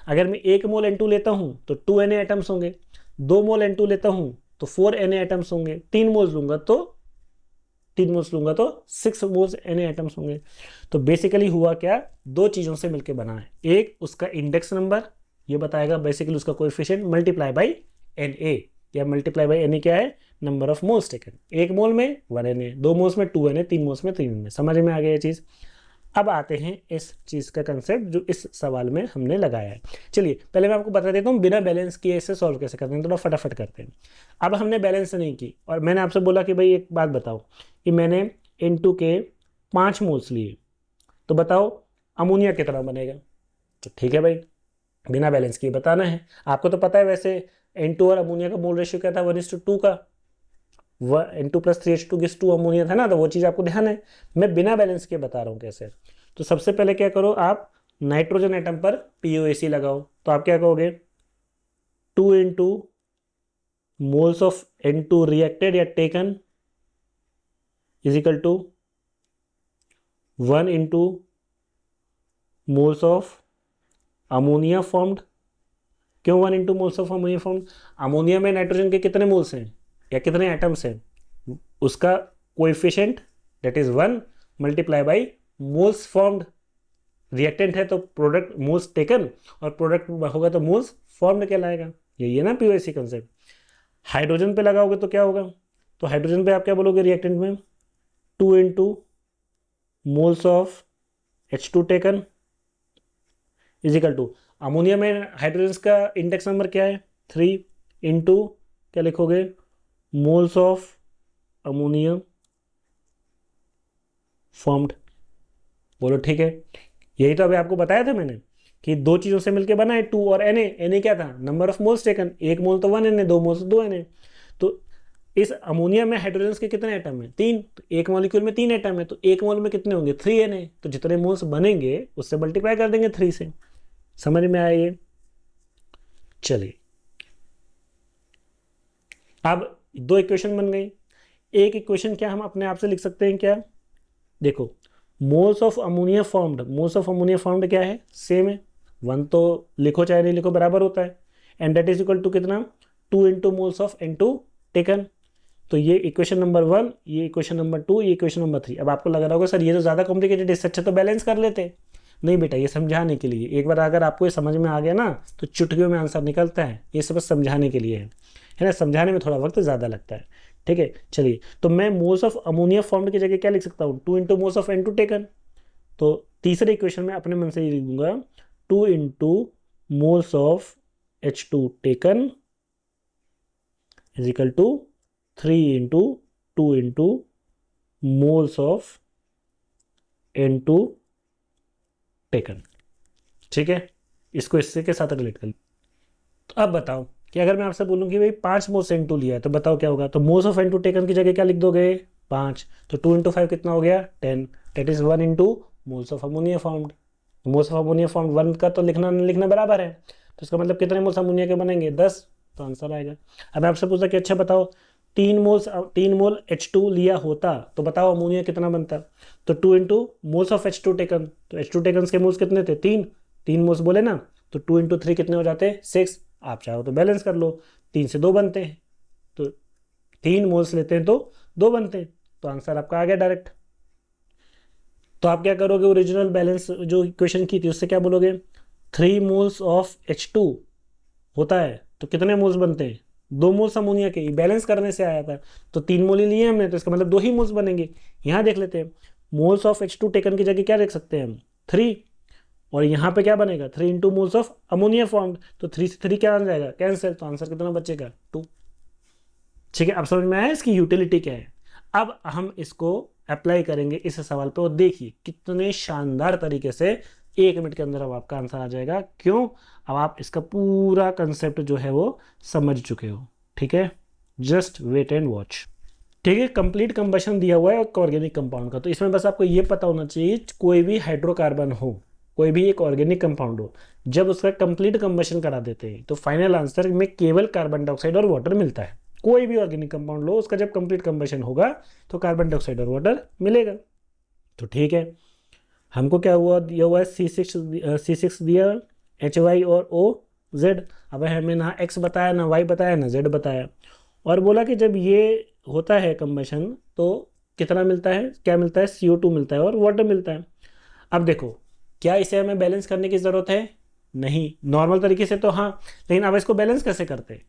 अगर मैं 1 मोल N2 लेता हूं तो 2Na एटम्स होंगे, 2 मोल N2 लेता हूं तो 4Na एटम्स होंगे, 3 मोल्स लूंगा तो 6 मोल्स Na एटम्स होंगे। तो बेसिकली हुआ क्या, दो चीजों से मिलकर बना है, एक उसका इंडेक्स नंबर ये बताएगा बेसिकली उसका कोएफिशिएंट, मल्टीप्लाई बाय Na, या मल्टीप्लाई बाय Na क्या है, नंबर ऑफ मोल्स टेकन। एक मोल में 1Na, 2 मोल्स में 2Na, 3 मोल्स में 3Na। समझ में आ गया ये चीज। अब आते हैं इस चीज का कंसेप्ट जो इस सवाल में हमने लगाया है। चलिए पहले मैं आपको बता देता हूँ बिना बैलेंस किए इसे सॉल्व कैसे करते हैं, थोड़ा फटाफट करते हैं। अब हमने बैलेंस नहीं की और मैंने आपसे बोला कि भाई एक बात बताओ कि मैंने N2 के 5 मोल्स लिए, तो बताओ अमोनिया कितना बनेगा। तो ठीक है भाई, बिना बैलेंस किए बताना है। आपको तो पता है वैसे N2 और अमोनिया का मोल रेशियो क्या था, 1:2 का। N2 + 3H2 gives 2 अमोनिया था ना, तो वो चीज़ आपको ध्यान है। मैं बिना बैलेंस के बता रहा हूँ कैसे। तो सबसे पहले क्या करो, आप नाइट्रोजन एटम पर POAC लगाओ। तो आप क्या कहोगे, 2 into moles of N2 reacted या taken is equal to 1 into moles of ammonia formed. क्यों 1 into moles of ammonia formed, ammonia में नाइट्रोजन के कितने मोल्स हैं या कितने एटम्स हैं, उसका coefficient that is 1 multiply by moles formed. Reactant है तो प्रोडक्ट मोल्स टेकन, और प्रोडक्ट होगा तो मोल्स फॉर्म्ड कहलाएगा। यही है ना POAC कंसेप्ट। हाइड्रोजन पे लगाओगे तो क्या होगा, तो हाइड्रोजन पे आप क्या बोलोगे, रिएक्टेंट में 2 into moles of H2 taken is equal to, ammonia में हाइड्रोजन का इंडेक्स नंबर क्या है, 3 इंटू क्या लिखोगे, मोल्स ऑफ अमोनिया फॉर्म्ड। बोलो ठीक है। यही तो अभी आपको बताया था मैंने कि दो चीजों से मिलकर बना है, 2 और Na क्या था, नंबर ऑफ मोल्स टेकन। एक मोल तो 1Na, 2 मोल्स तो 2Na। तो इस अमोनिया में हाइड्रोजन के कितने एटम है, 3। तो एक मॉलिक्यूल में 3 एटम है, तो एक मोल में कितने होंगे, 3Na। तो जितने मोल्स बनेंगे उससे मल्टीप्लाई कर देंगे 3 से। समझ में आया ये। चलिए, अब दो इक्वेशन बन गई। एक इक्वेशन क्या हम अपने आप से लिख सकते हैं क्या? देखो, moles of ammonia formed, moles of ammonia formed क्या है? सेम है, 1 तो लिखो चाहे नहीं लिखो बराबर होता है। And that is equal to कितना? 2 into moles of N2 taken. तो ये इक्वेशन नंबर 1, ये इक्वेशन नंबर 2, ये इक्वेशन नंबर 3। अब आपको लग रहा होगा सर ये तो ज़्यादा कॉम्प्लिकेटेड है, इससे अच्छा तो बैलेंस कर लेते। नहीं बेटा, ये समझाने के लिए, एक बार अगर आपको ये समझ में आ गया ना तो चुटकियों में आंसर निकलता है। ये सब बस समझाने के लिए है ना, समझाने में थोड़ा वक्त ज़्यादा लगता है। ठीक है, चलिए, तो मैं मोल्स ऑफ अमोनिया फॉर्म्ड की जगह क्या लिख सकता हूँ? 2 into moles of N2 taken. तो तीसरे इक्वेशन में अपने मन से ही लिख दूंगा 2 into moles of H2 taken is equal to 3 into 2 into moles of N2 taken. ठीक है, इसको इससे के साथ रिलेट कर। तो अब बताओ कि अगर मैं आपसे बोलूं कि भाई 5 मोल्स N2 लिया है तो बताओ क्या होगा? तो मोल्स ऑफ N2 टेकन की जगह क्या लिख दोगे? 5। तो 2 इंटू 5 कितना हो गया? 10। That is 1 into moles of ammonia formed. Moles of ammonia formed 1 का तो लिखना नहीं लिखना बराबर है, तो इसका मतलब कितने मोल्स अमोनिया के बनेंगे? 10। तो आंसर आएगा। अब मैं आपसे पूछा कि अच्छा बताओ 3 मोल H2 लिया होता तो बताओ अमोनिया कितना बनता? तो 2 into moles of H2 taken. तो H2 टेकन के मोल्स कितने थे? 3 मोल्स बोले ना, तो 2 इंटू 3 कितने हो जाते? 6। आप चाहो तो बैलेंस कर लो, 3 से 2 बनते हैं, तो 3 मोल्स लेते हैं तो 2 बनते हैं, तो आंसर आपका आ गया डायरेक्ट। तो आप क्या करोगे? ओरिजिनल बैलेंस जो इक्वेशन की थी उससे क्या बोलोगे? 3 मोल्स ऑफ H2 होता है तो कितने मोल्स बनते हैं? 2 मोल्स अमोनिया के, बैलेंस करने से आया था, तो 3 मोल ही लिए हमने, तो इसका मतलब 2 ही मोल्स बनेंगे। यहाँ देख लेते हैं, मोल्स ऑफ H2 टेकन की जगह क्या देख सकते हैं हम? 3। और यहाँ पे क्या बनेगा? 3 into moles of ammonia formed. तो 3 से 3 क्या आ जाएगा? कैंसिल। तो आंसर कितना बचेगा? 2। ठीक है, अब समझ में आया इसकी यूटिलिटी क्या है। अब हम इसको अप्लाई करेंगे इस सवाल पे और देखिए कितने शानदार तरीके से 1 मिनट के अंदर अब आपका आंसर आ जाएगा। क्यों? अब आप इसका पूरा कंसेप्ट जो है वो समझ चुके हो। ठीक है, जस्ट वेट एंड वॉच। ठीक है, कंप्लीट कंबशन दिया हुआ है और ऑर्गेनिक कंपाउंड का, तो इसमें बस आपको ये पता होना चाहिए कोई भी हाइड्रोकार्बन हो, कोई भी एक ऑर्गेनिक कंपाउंड हो, जब उसका कंप्लीट कंबशन करा देते हैं तो फाइनल आंसर में केवल कार्बन डाइऑक्साइड और वाटर मिलता है। कोई भी ऑर्गेनिक कंपाउंड लो, उसका जब कंप्लीट कंबशन होगा तो कार्बन डाइऑक्साइड और वाटर मिलेगा। तो ठीक है, हमको क्या हुआ? दिया हुआ है C6 दिया, HY और OZ। अब हमें ना X बताया, ना Y बताया, ना Z बताया, और बोला कि जब ये होता है कंबशन तो कितना मिलता है? क्या मिलता है? CO2 मिलता है और वाटर मिलता है। अब देखो, क्या इसे हमें बैलेंस करने की ज़रूरत है? नहीं, नॉर्मल तरीके से तो हाँ, लेकिन अब इसको बैलेंस कैसे करते हैं?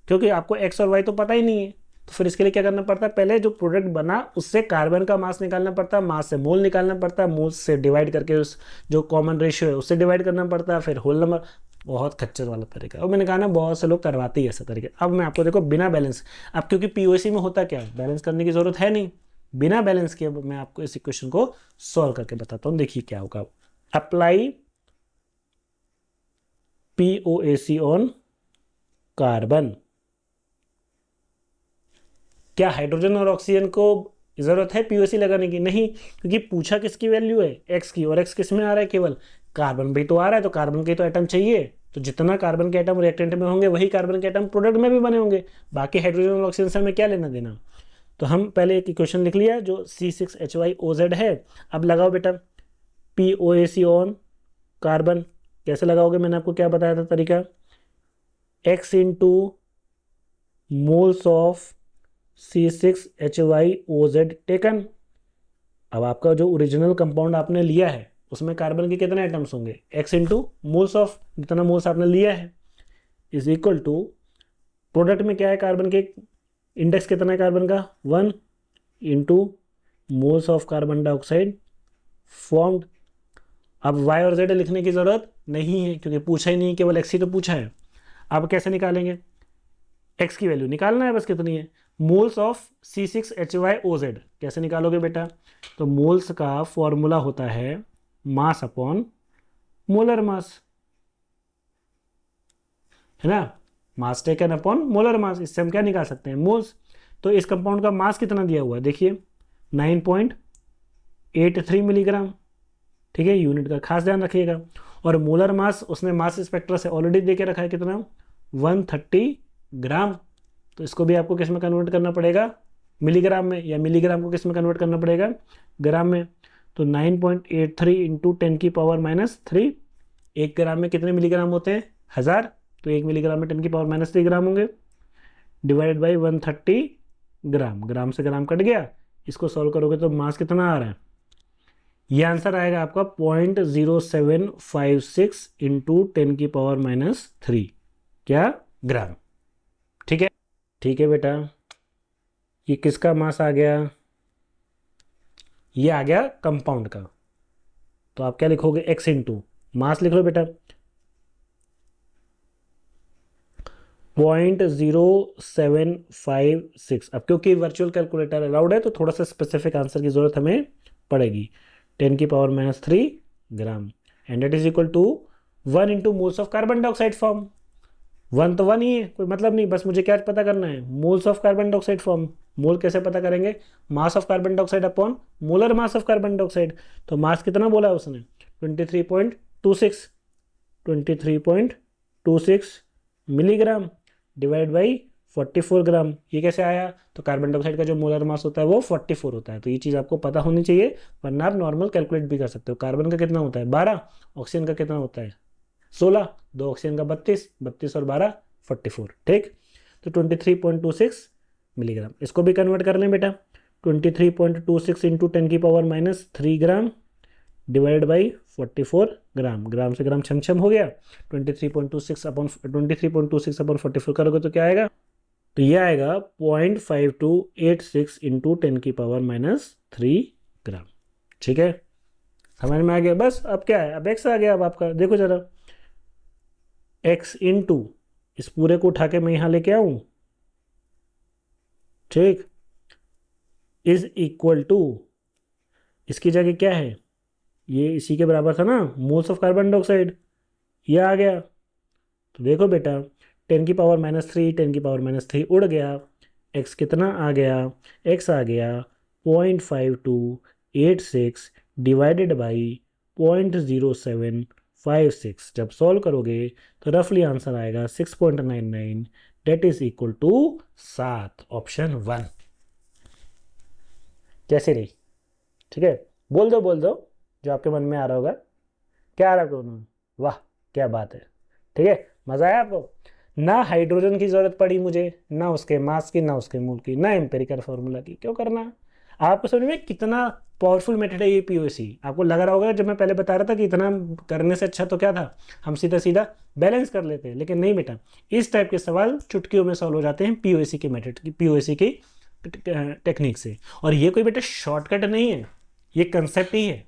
क्योंकि आपको X और Y तो पता ही नहीं है, तो फिर इसके लिए क्या करना पड़ता है? पहले जो प्रोडक्ट बना उससे कार्बन का मास निकालना पड़ता है, मास से मोल निकालना पड़ता है, मोल से डिवाइड करके उस जो कॉमन रेशियो है उससे डिवाइड करना पड़ता है, फिर होल नंबर। बहुत खच्चर वाला तरीका, और मैंने कहा ना बहुत से लोग करवाते ही ऐसा तरीके। अब मैं आपको देखो बिना बैलेंस, अब क्योंकि पीओसी में होता क्या है, बैलेंस करने की जरूरत है नहीं, बिना बैलेंस किए मैं आपको इस इक्वेशन को सॉल्व करके बताता हूँ। देखिए क्या होगा। Apply POAC on carbon. क्या हाइड्रोजन और ऑक्सीजन को जरूरत है पीओसी लगाने की? नहीं, क्योंकि पूछा किसकी वैल्यू है? X की, और X किस में आ रहा है? केवल कार्बन भी तो आ रहा है, तो कार्बन के तो एटम चाहिए, तो जितना कार्बन के एटम रिएक्टेंट में होंगे वही कार्बन के एटम प्रोडक्ट में भी बने होंगे, बाकी हाइड्रोजन और ऑक्सीजन से हमें क्या लेना देना। तो हम पहले एक इक्वेशन लिख लिया जो C6HYOZ है। अब लगाओ बेटा POAC ऑन कार्बन। कैसे लगाओगे? मैंने आपको क्या बताया था तरीका? X into moles of C6HYOZ taken. अब आपका जो ओरिजिनल कंपाउंड आपने लिया है उसमें कार्बन के कितने एटम्स होंगे? X इंटू मोल्स ऑफ, जितना मोल्स आपने लिया है, इज इक्वल टू प्रोडक्ट में क्या है कार्बन के, इंडेक्स कितना है कार्बन का? 1 into moles of carbon dioxide formed. अब Y और Z लिखने की जरूरत नहीं है क्योंकि पूछा ही नहीं, केवल X ही तो पूछा है। अब कैसे निकालेंगे? X की वैल्यू निकालना है, बस कितनी है? Moles of C6HYOZ। कैसे निकालोगे बेटा? तो मोल्स का फॉर्मूला होता है मास अपॉन मोलर मास, है ना, मास टेकन अपॉन मोलर मास। इससे हम क्या निकाल सकते हैं? मोल्स। तो इस कंपाउंड का मास कितना दिया हुआ है? देखिए 9.83 मिलीग्राम। ठीक है, यूनिट का खास ध्यान रखिएगा। और मोलर मास उसने मास स्पेक्ट्रा से ऑलरेडी दे के रखा है कितना? 130 ग्राम। तो इसको भी आपको किस में कन्वर्ट करना पड़ेगा, मिलीग्राम में, या मिलीग्राम को किस में कन्वर्ट करना पड़ेगा, ग्राम में। तो 9.83 इंटू 10⁻³ 1 ग्राम में कितने मिलीग्राम होते हैं, 1000। तो 1 मिलीग्राम में 10⁻³ ग्राम होंगे, डिवाइड बाई 130 ग्राम। ग्राम से ग्राम कट गया, इसको सॉल्व करोगे तो मास कितना आ रहा है, ये आंसर आएगा आपका 0.0756 इंटू 10⁻³ क्या, ग्राम। ठीक है, ठीक है बेटा, ये किसका मास आ गया, ये आ गया कंपाउंड का। तो आप क्या लिखोगे, x इंटू मास लिख लो बेटा, 0.0756। अब क्योंकि वर्चुअल कैलकुलेटर अलाउड है तो थोड़ा सा स्पेसिफिक आंसर की जरूरत हमें पड़ेगी। 10⁻³ gram, and that is equal to 1 into moles of carbon dioxide form. 1 तो 1 ही है, कोई मतलब नहीं, बस मुझे क्या पता करना है, moles of carbon dioxide form. Mole कैसे पता करेंगे, mass of carbon dioxide upon molar mass of carbon dioxide. तो मास कितना बोला है उसने, 23.26, 23.26 मिलीग्राम डिवाइड बाई 44 ग्राम। ये कैसे आया, तो कार्बन डाइऑक्साइड का जो मोलर मास होता है वो 44 होता है। तो ये चीज़ आपको पता होनी चाहिए, वरना आप नॉर्मल कैलकुलेट भी कर सकते हो। कार्बन का कितना होता है 12, ऑक्सीजन का कितना होता है 16, 2 ऑक्सीजन का 32, 32 और 12 44। ठीक, तो 23.26 मिलीग्राम। इसको भी कन्वर्ट कर लें बेटा, 23.26 इंटू 10⁻³ ग्राम डिवाइड बाई 44 ग्राम। ग्राम से ग्राम छम हो गया, 23.26 अपॉन 44 करोगे तो क्या आएगा, तो ये आएगा 0.5286 इंटू 10⁻³ ग्राम। ठीक है, समझ में आ गया। बस अब क्या है, अब x आ गया। अब आपका देखो जरा, x इंटू इस पूरे को उठा के मैं यहां लेके आऊं, ठीक, इज इक्वल टू, इसकी जगह क्या है, ये इसी के बराबर था ना, मोल्स ऑफ कार्बन डाइऑक्साइड, ये आ गया। तो देखो बेटा, 10⁻³ 10⁻³ उड़ गया, x कितना आ गया, x आ गया 0.5286 डिवाइडेड बाई 0.0756। जब सॉल्व करोगे तो रफली आंसर आएगा 6.99, that is equal to 7, option 1। कैसे रही, ठीक है, बोल दो जो आपके मन में आ रहा होगा। क्या आ रहा है आपको, वाह क्या बात है, ठीक है, मजा आया आपको। ना हाइड्रोजन की जरूरत पड़ी मुझे, ना उसके मास की, ना उसके मोल की, ना एम्पेरिकल फार्मूला की। क्यों करना, आपको समझ में कितना पावरफुल मेथड है ये पीओसी। आपको लग रहा होगा जब मैं पहले बता रहा था कि इतना करने से अच्छा तो क्या था, हम सीधा सीधा बैलेंस कर लेते हैं, लेकिन नहीं बेटा, इस टाइप के सवाल चुटकियों में सॉल्व हो जाते हैं पीओसी के मेथड की, पीओसी की टेक्निक से। और ये कोई बेटा शॉर्टकट नहीं है, ये कंसेप्ट ही है,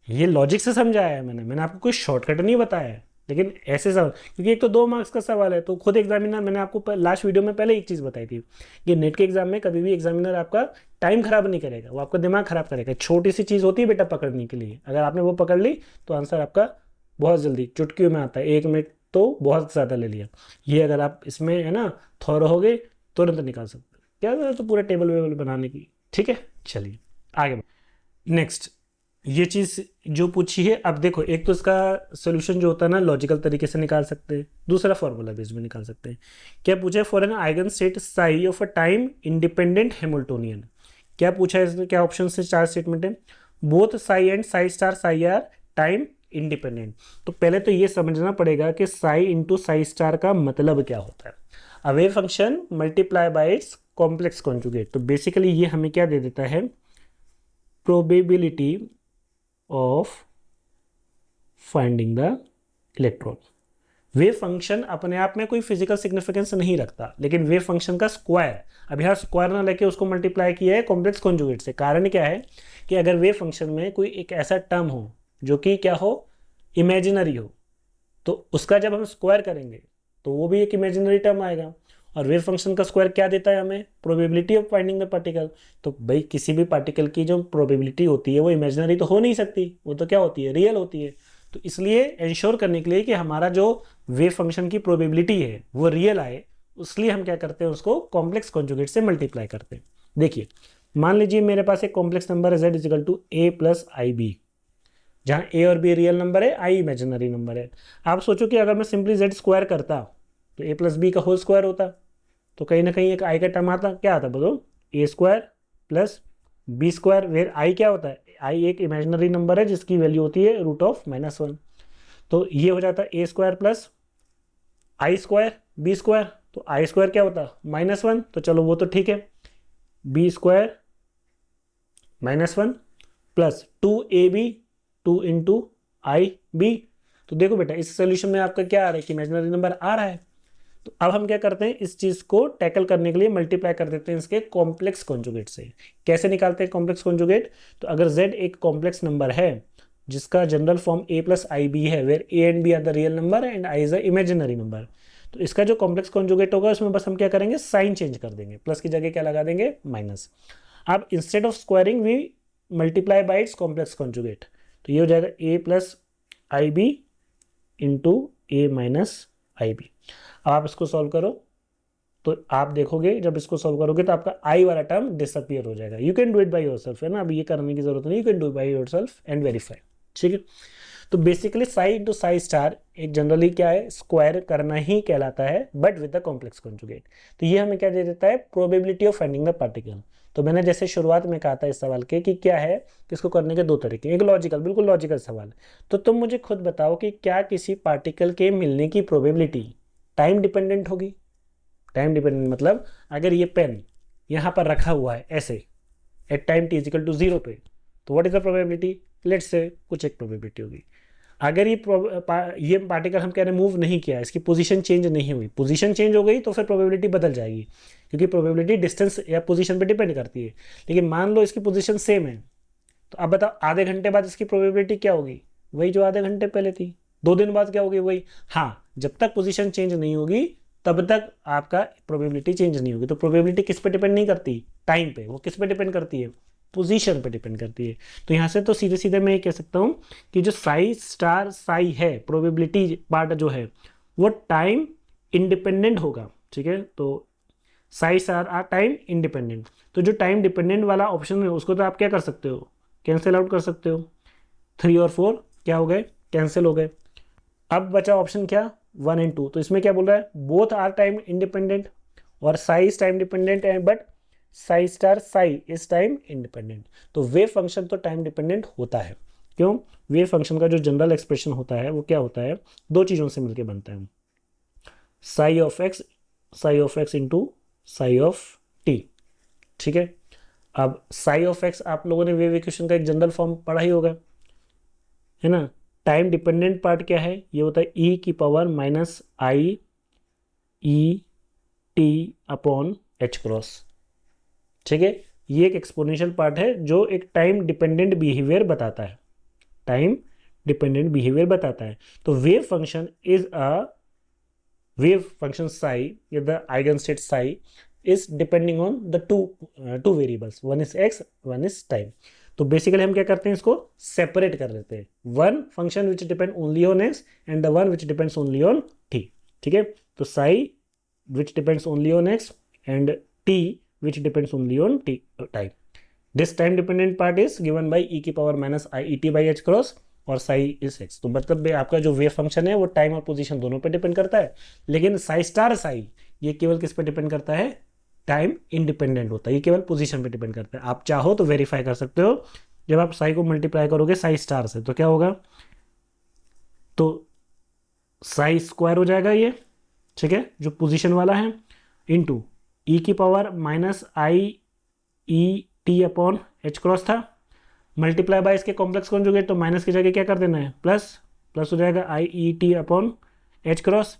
ये लॉजिक से समझाया है मैंने आपको कोई शॉर्टकट नहीं बताया है। लेकिन ऐसे सवाल, क्योंकि एक तो 2 मार्क्स का सवाल है, तो खुद एग्जामिनर, मैंने आपको लास्ट वीडियो में पहले एक चीज़ बताई थी कि नेट के एग्जाम में कभी भी एग्जामिनर आपका टाइम खराब नहीं करेगा, वो आपका दिमाग खराब करेगा। छोटी सी चीज़ होती है बेटा पकड़ने के लिए, अगर आपने वो पकड़ ली तो आंसर आपका बहुत जल्दी चुटकियों में आता है, 1 मिनट तो बहुत ज़्यादा ले लिया। ये अगर आप इसमें है ना थोड़ा हो गए, तुरंत निकाल सकते हो, क्या तो पूरे टेबल वेबल बनाने की। ठीक है, चलिए आगे। नेक्स्ट ये चीज़ जो पूछी है, अब देखो, एक तो इसका सोल्यूशन जो होता है ना लॉजिकल तरीके से निकाल सकते हैं, दूसरा फॉर्मूला बेस में निकाल सकते हैं। क्या पूछा है, for an eigen state sigh of a time independent Hamiltonian. क्या पूछा है इसमें, क्या ऑप्शन से 4 स्टेटमेंट है, both Sai and Sai star psi R time independent. तो पहले तो ये समझना पड़ेगा कि साई इंटू साई स्टार का मतलब क्या होता है, अ wave function multiply by it's complex conjugate. तो बेसिकली ये हमें क्या दे देता है, probability of finding the electron. Wave function अपने आप में कोई फिजिकल सिग्निफिकेंस नहीं रखता, लेकिन वेव फंक्शन का स्क्वायर, अब यहाँ स्क्वायर ना लेके उसको मल्टीप्लाई किया है कॉम्प्लेक्स कॉन्जुगेट से। कारण क्या है कि अगर वेव फंक्शन में कोई एक ऐसा टर्म हो जो कि क्या हो, इमेजिनरी हो, तो उसका जब हम स्क्वायर करेंगे तो वो भी एक इमेजिनरी टर्म आएगा। और वेव फंक्शन का स्क्वायर क्या देता है हमें, probability of finding the particle. तो भाई किसी भी पार्टिकल की जो प्रोबेबिलिटी होती है वो इमेजिनरी तो हो नहीं सकती, वो तो क्या होती है, रियल होती है। तो इसलिए इंश्योर करने के लिए कि हमारा जो वेव फंक्शन की प्रोबेबिलिटी है वो रियल आए, इसलिए हम क्या करते हैं, उसको कॉम्प्लेक्स कॉन्जुगेट से मल्टीप्लाई करते हैं। देखिए मान लीजिए मेरे पास एक कॉम्प्लेक्स नंबर है z equal to a plus I b, जहाँ a और b रियल नंबर है, i इमेजिनरी नंबर है। आप सोचो कि अगर मैं सिंपली z स्क्वायर करता तो ए प्लस बी का होल स्क्वायर होता, तो कहीं ना कहीं एक आई का टर्म आता, क्या आता बोलो, A square plus B square, where I क्या होता है, आई एक इमेजिनरी नंबर है जिसकी वैल्यू होती है √(-1). तो ये हो जाता है ए स्क्वायर प्लस आई स्क्वायर बी स्क्वायर, तो आई स्क्वायर क्या होता -1, तो चलो वो तो ठीक है, B square -1 plus 2ab 2 into I B. तो देखो बेटा इस सोल्यूशन में आपका क्या आ रहा है कि इमेजिनरी नंबर आ रहा है। तो अब हम क्या करते हैं, इस चीज को टैकल करने के लिए मल्टीप्लाई कर देते हैं इसके कॉम्प्लेक्स कॉन्जुगेट से। कैसे निकालते हैं कॉम्प्लेक्स कॉन्जुगेट, तो अगर z एक कॉम्प्लेक्स नंबर है जिसका general form a plus I B है, where a and b are the real number and i is a imaginary number, तो इसका जो कॉम्प्लेक्स कॉन्जुगेट होगा उसमें बस हम क्या करेंगे, साइन चेंज कर देंगे, प्लस की जगह क्या लगा देंगे, माइनस। अब instead of squaring we multiply by its complex conjugate, तो ये हो जाएगा a plus I b into a minus i b. अब आप इसको सॉल्व करो तो आप देखोगे जब इसको सॉल्व करोगे तो आपका आई वाला टर्म डिसअपियर हो जाएगा। You can do it by yourself, है ना, अभी ये करने की जरूरत नहीं, you can do by yourself and verify. ठीक है, तो basically Sai into Sai star एक जनरली क्या है, स्क्वायर करना ही कहलाता है, but with the complex conjugate. तो ये हमें क्या दे देता है, probability of finding the particle. तो मैंने जैसे शुरुआत में कहा था इस सवाल के कि क्या है, इसको करने के दो तरीके, एक लॉजिकल, बिल्कुल लॉजिकल सवाल। तो तुम मुझे खुद बताओ कि क्या किसी पार्टिकल के मिलने की प्रोबेबिलिटी टाइम डिपेंडेंट होगी। टाइम डिपेंडेंट मतलब अगर ये पेन यहाँ पर रखा हुआ है ऐसे at time t equal to 0 पे, तो what is the probability, let's say कुछ एक प्रोबेबिलिटी होगी। अगर ये पार्टिकल हम कह रहे हैं मूव नहीं किया, इसकी पोजीशन चेंज नहीं हुई, पोजीशन चेंज हो गई तो फिर प्रोबेबिलिटी बदल जाएगी, क्योंकि प्रोबेबिलिटी डिस्टेंस या पोजीशन पे डिपेंड करती है। लेकिन मान लो इसकी पोजीशन सेम है, तो अब बताओ आधे घंटे बाद इसकी प्रोबेबिलिटी क्या होगी, वही जो आधे घंटे पहले थी। 2 दिन बाद क्या होगी, वही। हाँ, जब तक पोजीशन चेंज नहीं होगी तब तक आपका प्रोबेबिलिटी चेंज नहीं होगी। तो प्रोबेबिलिटी किस पे डिपेंड नहीं करती, टाइम पे, वो किस पे डिपेंड करती है, पोजीशन पे डिपेंड करती है। तो यहाँ से तो सीधे सीधे मैं ये कह सकता हूँ कि जो साई स्टार साई है, प्रोबेबिलिटी पार्ट जो है वो टाइम इंडिपेंडेंट होगा। ठीक है, तो psi star are time independent. तो जो टाइम डिपेंडेंट वाला ऑप्शन है उसको तो आप क्या कर सकते हो, कैंसिल आउट कर सकते हो। 3 और 4 क्या हो गए, कैंसिल हो गए। अब बचा ऑप्शन क्या, 1 एंड 2। तो इसमें क्या बोल रहा है, बोथ आर टाइम इंडिपेंडेंट और साई इज टाइम डिपेंडेंट है, but Sai star Sai is time independent. तो वेव फंक्शन तो टाइम डिपेंडेंट होता है। क्यों, वेव फंक्शन का जो जनरल एक्सप्रेशन होता है वो क्या होता है, दो चीज़ों से मिलकर बनता है, sigh of x into sigh of T. ठीक है, अब साई ऑफ एक्स आप लोगों ने वेव इक्वेशन का एक जनरल फॉर्म पढ़ा ही होगा, है ना। टाइम डिपेंडेंट पार्ट क्या है, ये होता है e की पावर माइनस आई E T upon H cross. ठीक है, ये एक एक्सपोनेंशियल पार्ट है जो एक टाइम डिपेंडेंट बिहेवियर बताता है, टाइम डिपेंडेंट बिहेवियर बताता है। तो wave function is a wave function psi या the eigen state psi is depending on the two variables, one is x one is time. तो बेसिकली हम क्या करते हैं, इसको सेपरेट कर लेते हैं, one function which depend only on x and the one which depends only on t. ठीक है, तो psi which depends only on x and t which depends only on T time. This time dependent part is given by e की power minus I E t by h cross और psi is x. तो मतलब आपका जो wave function है वो time और position दोनों पे डिपेंड करता है, लेकिन साई स्टार साई ये केवल किस पे डिपेंड करता है, टाइम इंडिपेंडेंट होता है, ये केवल पोजीशन पे डिपेंड करता है। आप चाहो तो वेरीफाई कर सकते हो, जब आप साई को मल्टीप्लाई करोगे साई स्टार से तो क्या होगा, तो साई स्क्वायर हो जाएगा ये, ठीक है, जो पोजीशन वाला है, इनटू ई की पावर माइनस आई E T upon H cross था, मल्टीप्लाई बाय इसके कॉम्प्लेक्स कॉन्जुगेट, तो माइनस की जगह क्या कर देना है, प्लस, प्लस हो जाएगा i E T upon H cross.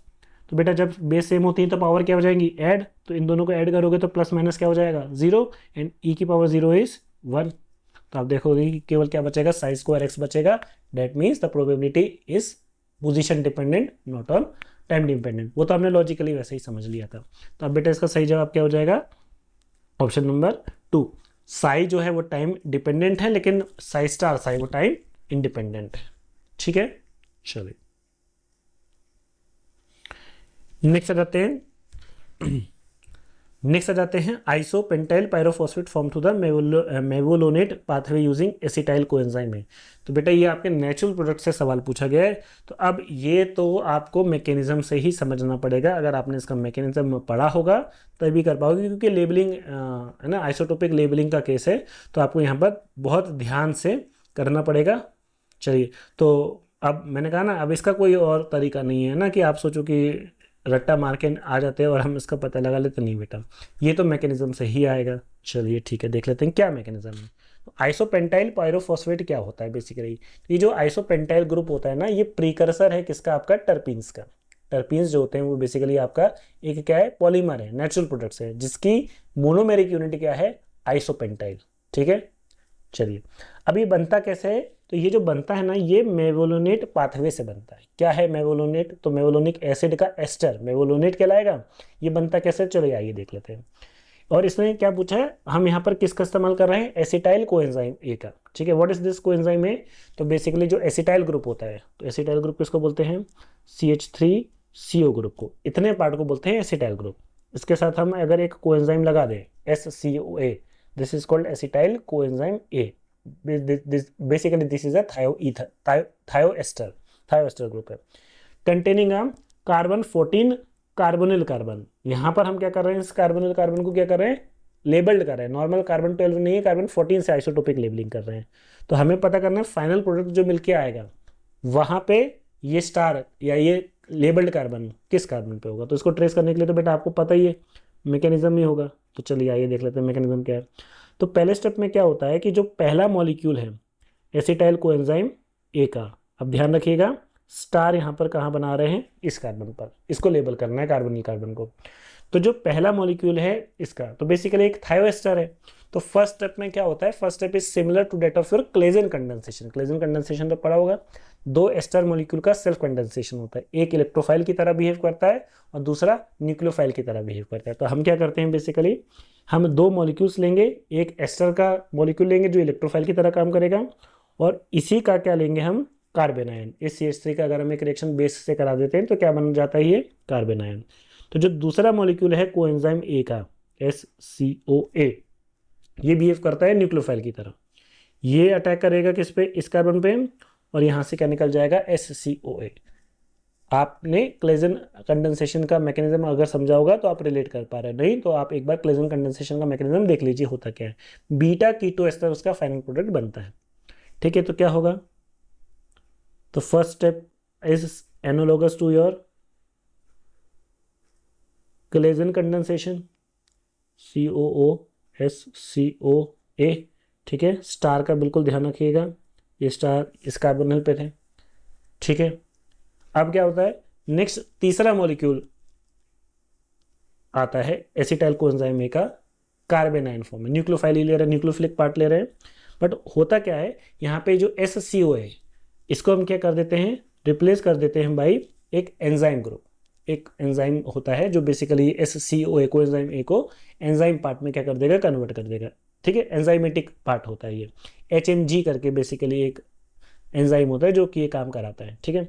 तो बेटा जब बेस सेम होती है तो पावर क्या हो जाएंगी, ऐड, तो इन दोनों को ऐड करोगे तो प्लस माइनस क्या हो जाएगा, 0 एंड ई की पावर 0 इज 1। तो आप देखोगे कि केवल क्या बचेगा, साई स्क्वायर एक्स बचेगा। That means the probability is position dependent not on time dependent. वो तो हमने लॉजिकली वैसे ही समझ लिया था। तो अब बेटा इसका सही जवाब क्या हो जाएगा, ऑप्शन नंबर 2, साई जो है वो टाइम डिपेंडेंट है लेकिन साई स्टार साई वो टाइम इंडिपेंडेंट है। ठीक है, चलिए नेक्स्ट आ जाते हैं। नेक्स्ट आ जाते हैं isopentyl pyrophosphate form through the mevalonate pathway using acetyl coenzyme है। तो बेटा ये आपके नेचुरल प्रोडक्ट से सवाल पूछा गया है। तो अब ये तो आपको मैकेनिज्म से ही समझना पड़ेगा, अगर आपने इसका मैकेनिज्म पढ़ा होगा तभी कर पाओगे, क्योंकि लेबलिंग है ना, आइसोटोपिक लेबलिंग का केस है, तो आपको यहाँ पर बहुत ध्यान से करना पड़ेगा। चलिए, तो अब मैंने कहा ना, अब इसका कोई और तरीका नहीं है ना कि आप सोचो कि रट्टा मार के आ जाते हैं और हम इसका पता लगा लेते, नहीं बेटा, ये तो मैकेनिज्म से ही आएगा। चलिए ठीक है, देख लेते हैं क्या मैकेनिज्म है। तो आइसोपेंटाइल पायरोफॉस्फेट क्या होता है बेसिकली, ये जो आइसोपेंटाइल ग्रुप होता है ना, ये प्रीकर्सर है किसका, आपका टर्पीन्स का। टर्पीन्स जो होते हैं वो बेसिकली आपका एक क्या है, पॉलीमर है, नेचुरल प्रोडक्ट्स है, जिसकी मोनोमेरिक यूनिट क्या है, आइसोपेंटाइल। ठीक है, चलिए अब ये बनता कैसे है, तो ये जो बनता है ना, ये मेवोलोनेट पाथवे से बनता है। क्या है मेवोलोनेट, तो मेवोलोनिक एसिड का एस्टर मेवोलोनेट कहलाएगा। ये बनता कैसे, चलो आइए देख लेते हैं। और इसमें क्या पूछा है, हम यहाँ पर किसका इस्तेमाल कर रहे हैं, एसिटाइल कोएंजाइम ए का। ठीक है, what is this coenzyme A, तो बेसिकली जो एसिटाइल ग्रुप होता है, तो एसिटाइल ग्रुप किसको बोलते हैं, CH3CO ग्रुप को, इतने पार्ट को बोलते हैं एसिटाइल ग्रुप। इसके साथ हम अगर एक कोएंजाइम लगा दें SCOA, this is called acetyl coenzyme A. Basically this is a thioester group है, कंटेनिंग कार्बन 14 कार्बोनिल कार्बन। यहाँ पर हम क्या कर रहे हैं, इस कार्बोनिल कार्बन को क्या कर रहे हैं, लेबल्ड कर रहे हैं। नॉर्मल कार्बन 12 नहीं है, कार्बन 14 से आइसोटोपिक लेबलिंग कर रहे हैं। तो हमें पता करना है फाइनल प्रोडक्ट जो मिलके आएगा वहाँ पे ये स्टार या ये लेबल्ड कार्बन किस कार्बन पे होगा। तो इसको ट्रेस करने के लिए तो बेटा आपको पता ही है, मैकेनिज्म ही होगा। तो चलिए आइए देख लेते हैं मैकेनिज्म क्या है। तो पहले स्टेप में क्या होता है कि जो पहला मॉलिक्यूल है एसिटाइल कोएंजाइम ए का, अब ध्यान रखिएगा स्टार यहाँ पर कहाँ बना रहे हैं, इस कार्बन पर, इसको लेबल करना है कार्बोनिल कार्बन को। तो जो पहला मॉलिक्यूल है इसका, तो बेसिकली एक थायोएस्टर है। तो फर्स्ट स्टेप में क्या होता है, first step is similar to that of your Claisen condensation. Claisen condensation तो पढ़ा होगा, दो एस्टर मॉलिक्यूल का सेल्फ कंडेंसेशन होता है, एक इलेक्ट्रोफाइल की तरह बिहेव करता है और दूसरा न्यूक्लियोफाइल की तरह बिहेव करता है। तो हम क्या करते हैं बेसिकली, हम दो मॉलिक्यूल्स लेंगे, एक एस्टर का मॉलिक्यूल लेंगे जो इलेक्ट्रोफाइल की तरह काम करेगा, और इसी का क्या लेंगे हम, कार्बन आयन। इस CH3 का अगर हम एक रिएक्शन बेस से करा देते हैं तो क्या बन जाता है, ये कार्बन आयन। तो जो दूसरा मॉलिक्यूल है कोएंजाइम ए का SCOA, ये बिहेव करता है न्यूक्लियोफाइल की तरह, ये अटैक करेगा किस पे, इस कार्बन पे, और यहाँ से क्या निकल जाएगा, SCOA। आपने क्लेजन कंडेंसेशन का मैकेनिज्म अगर समझा होगा तो आप रिलेट कर पा रहे हैं, नहीं तो आप एक बार क्लेजन कंडेंसेशन का मैकेनिज्म देख लीजिए होता क्या है। बीटा कीटो एस्टर उसका फाइनल प्रोडक्ट बनता है। ठीक है, तो क्या होगा, तो first step is analogous to your Claisen condensation COOSCOA। ठीक है, स्टार का बिल्कुल ध्यान रखिएगा, ये स्टार इस कार्बोनिल पे थे। ठीक है, अब क्या होता है, नेक्स्ट तीसरा मॉलिक्यूल आता है एसिटाइल कोएंजाइम ए का कार्बन आयन फॉर्म में, न्यूक्लियोफाइल ले रहे हैं, न्यूक्लियोफिलिक पार्ट ले रहे हैं। बट होता क्या है, यहाँ पे जो SCO है इसको हम क्या कर देते हैं, रिप्लेस कर देते हैं बाई एक एंजाइम ग्रुप। एक एंजाइम होता है जो बेसिकली SCOA कोएंजाइम ए को एंजाइम पार्ट में क्या कर देगा, कन्वर्ट कर देगा। ठीक है, एंजाइमेटिक पार्ट होता है ये, HMG करके बेसिकली एक एंजाइम होता है जो कि ये काम कराता है। ठीक है,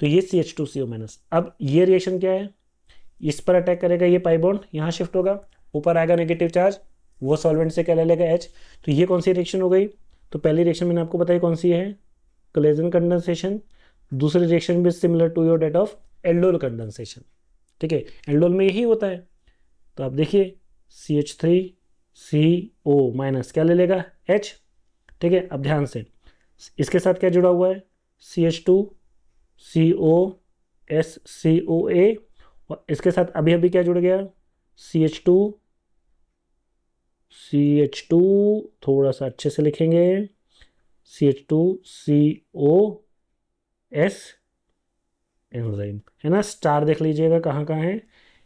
तो ये CH2CO-। अब ये रिएक्शन क्या है, इस पर अटैक करेगा, ये पाई बॉन्ड यहाँ शिफ्ट होगा, ऊपर आएगा नेगेटिव चार्ज, वो सॉल्वेंट से क्या ले लेगा, H। तो ये कौन सी रिएक्शन हो गई, तो पहली रिएक्शन मैंने आपको बताई कौन सी है, क्लेजन कंडेंसेशन। दूसरी रिएक्शन भी similar to your that of aldol condensation. ठीक है, एल्डोल में यही होता है। तो आप देखिए CH3CO- क्या ले लेगा, H। ठीक है, अब ध्यान से इसके साथ क्या जुड़ा हुआ है, CH2COSCOA, और इसके साथ अभी अभी क्या जुड़ गया, CH2 थोड़ा सा अच्छे से लिखेंगे, CH2COS एंजाइम है ना। स्टार देख लीजिएगा कहाँ कहाँ है,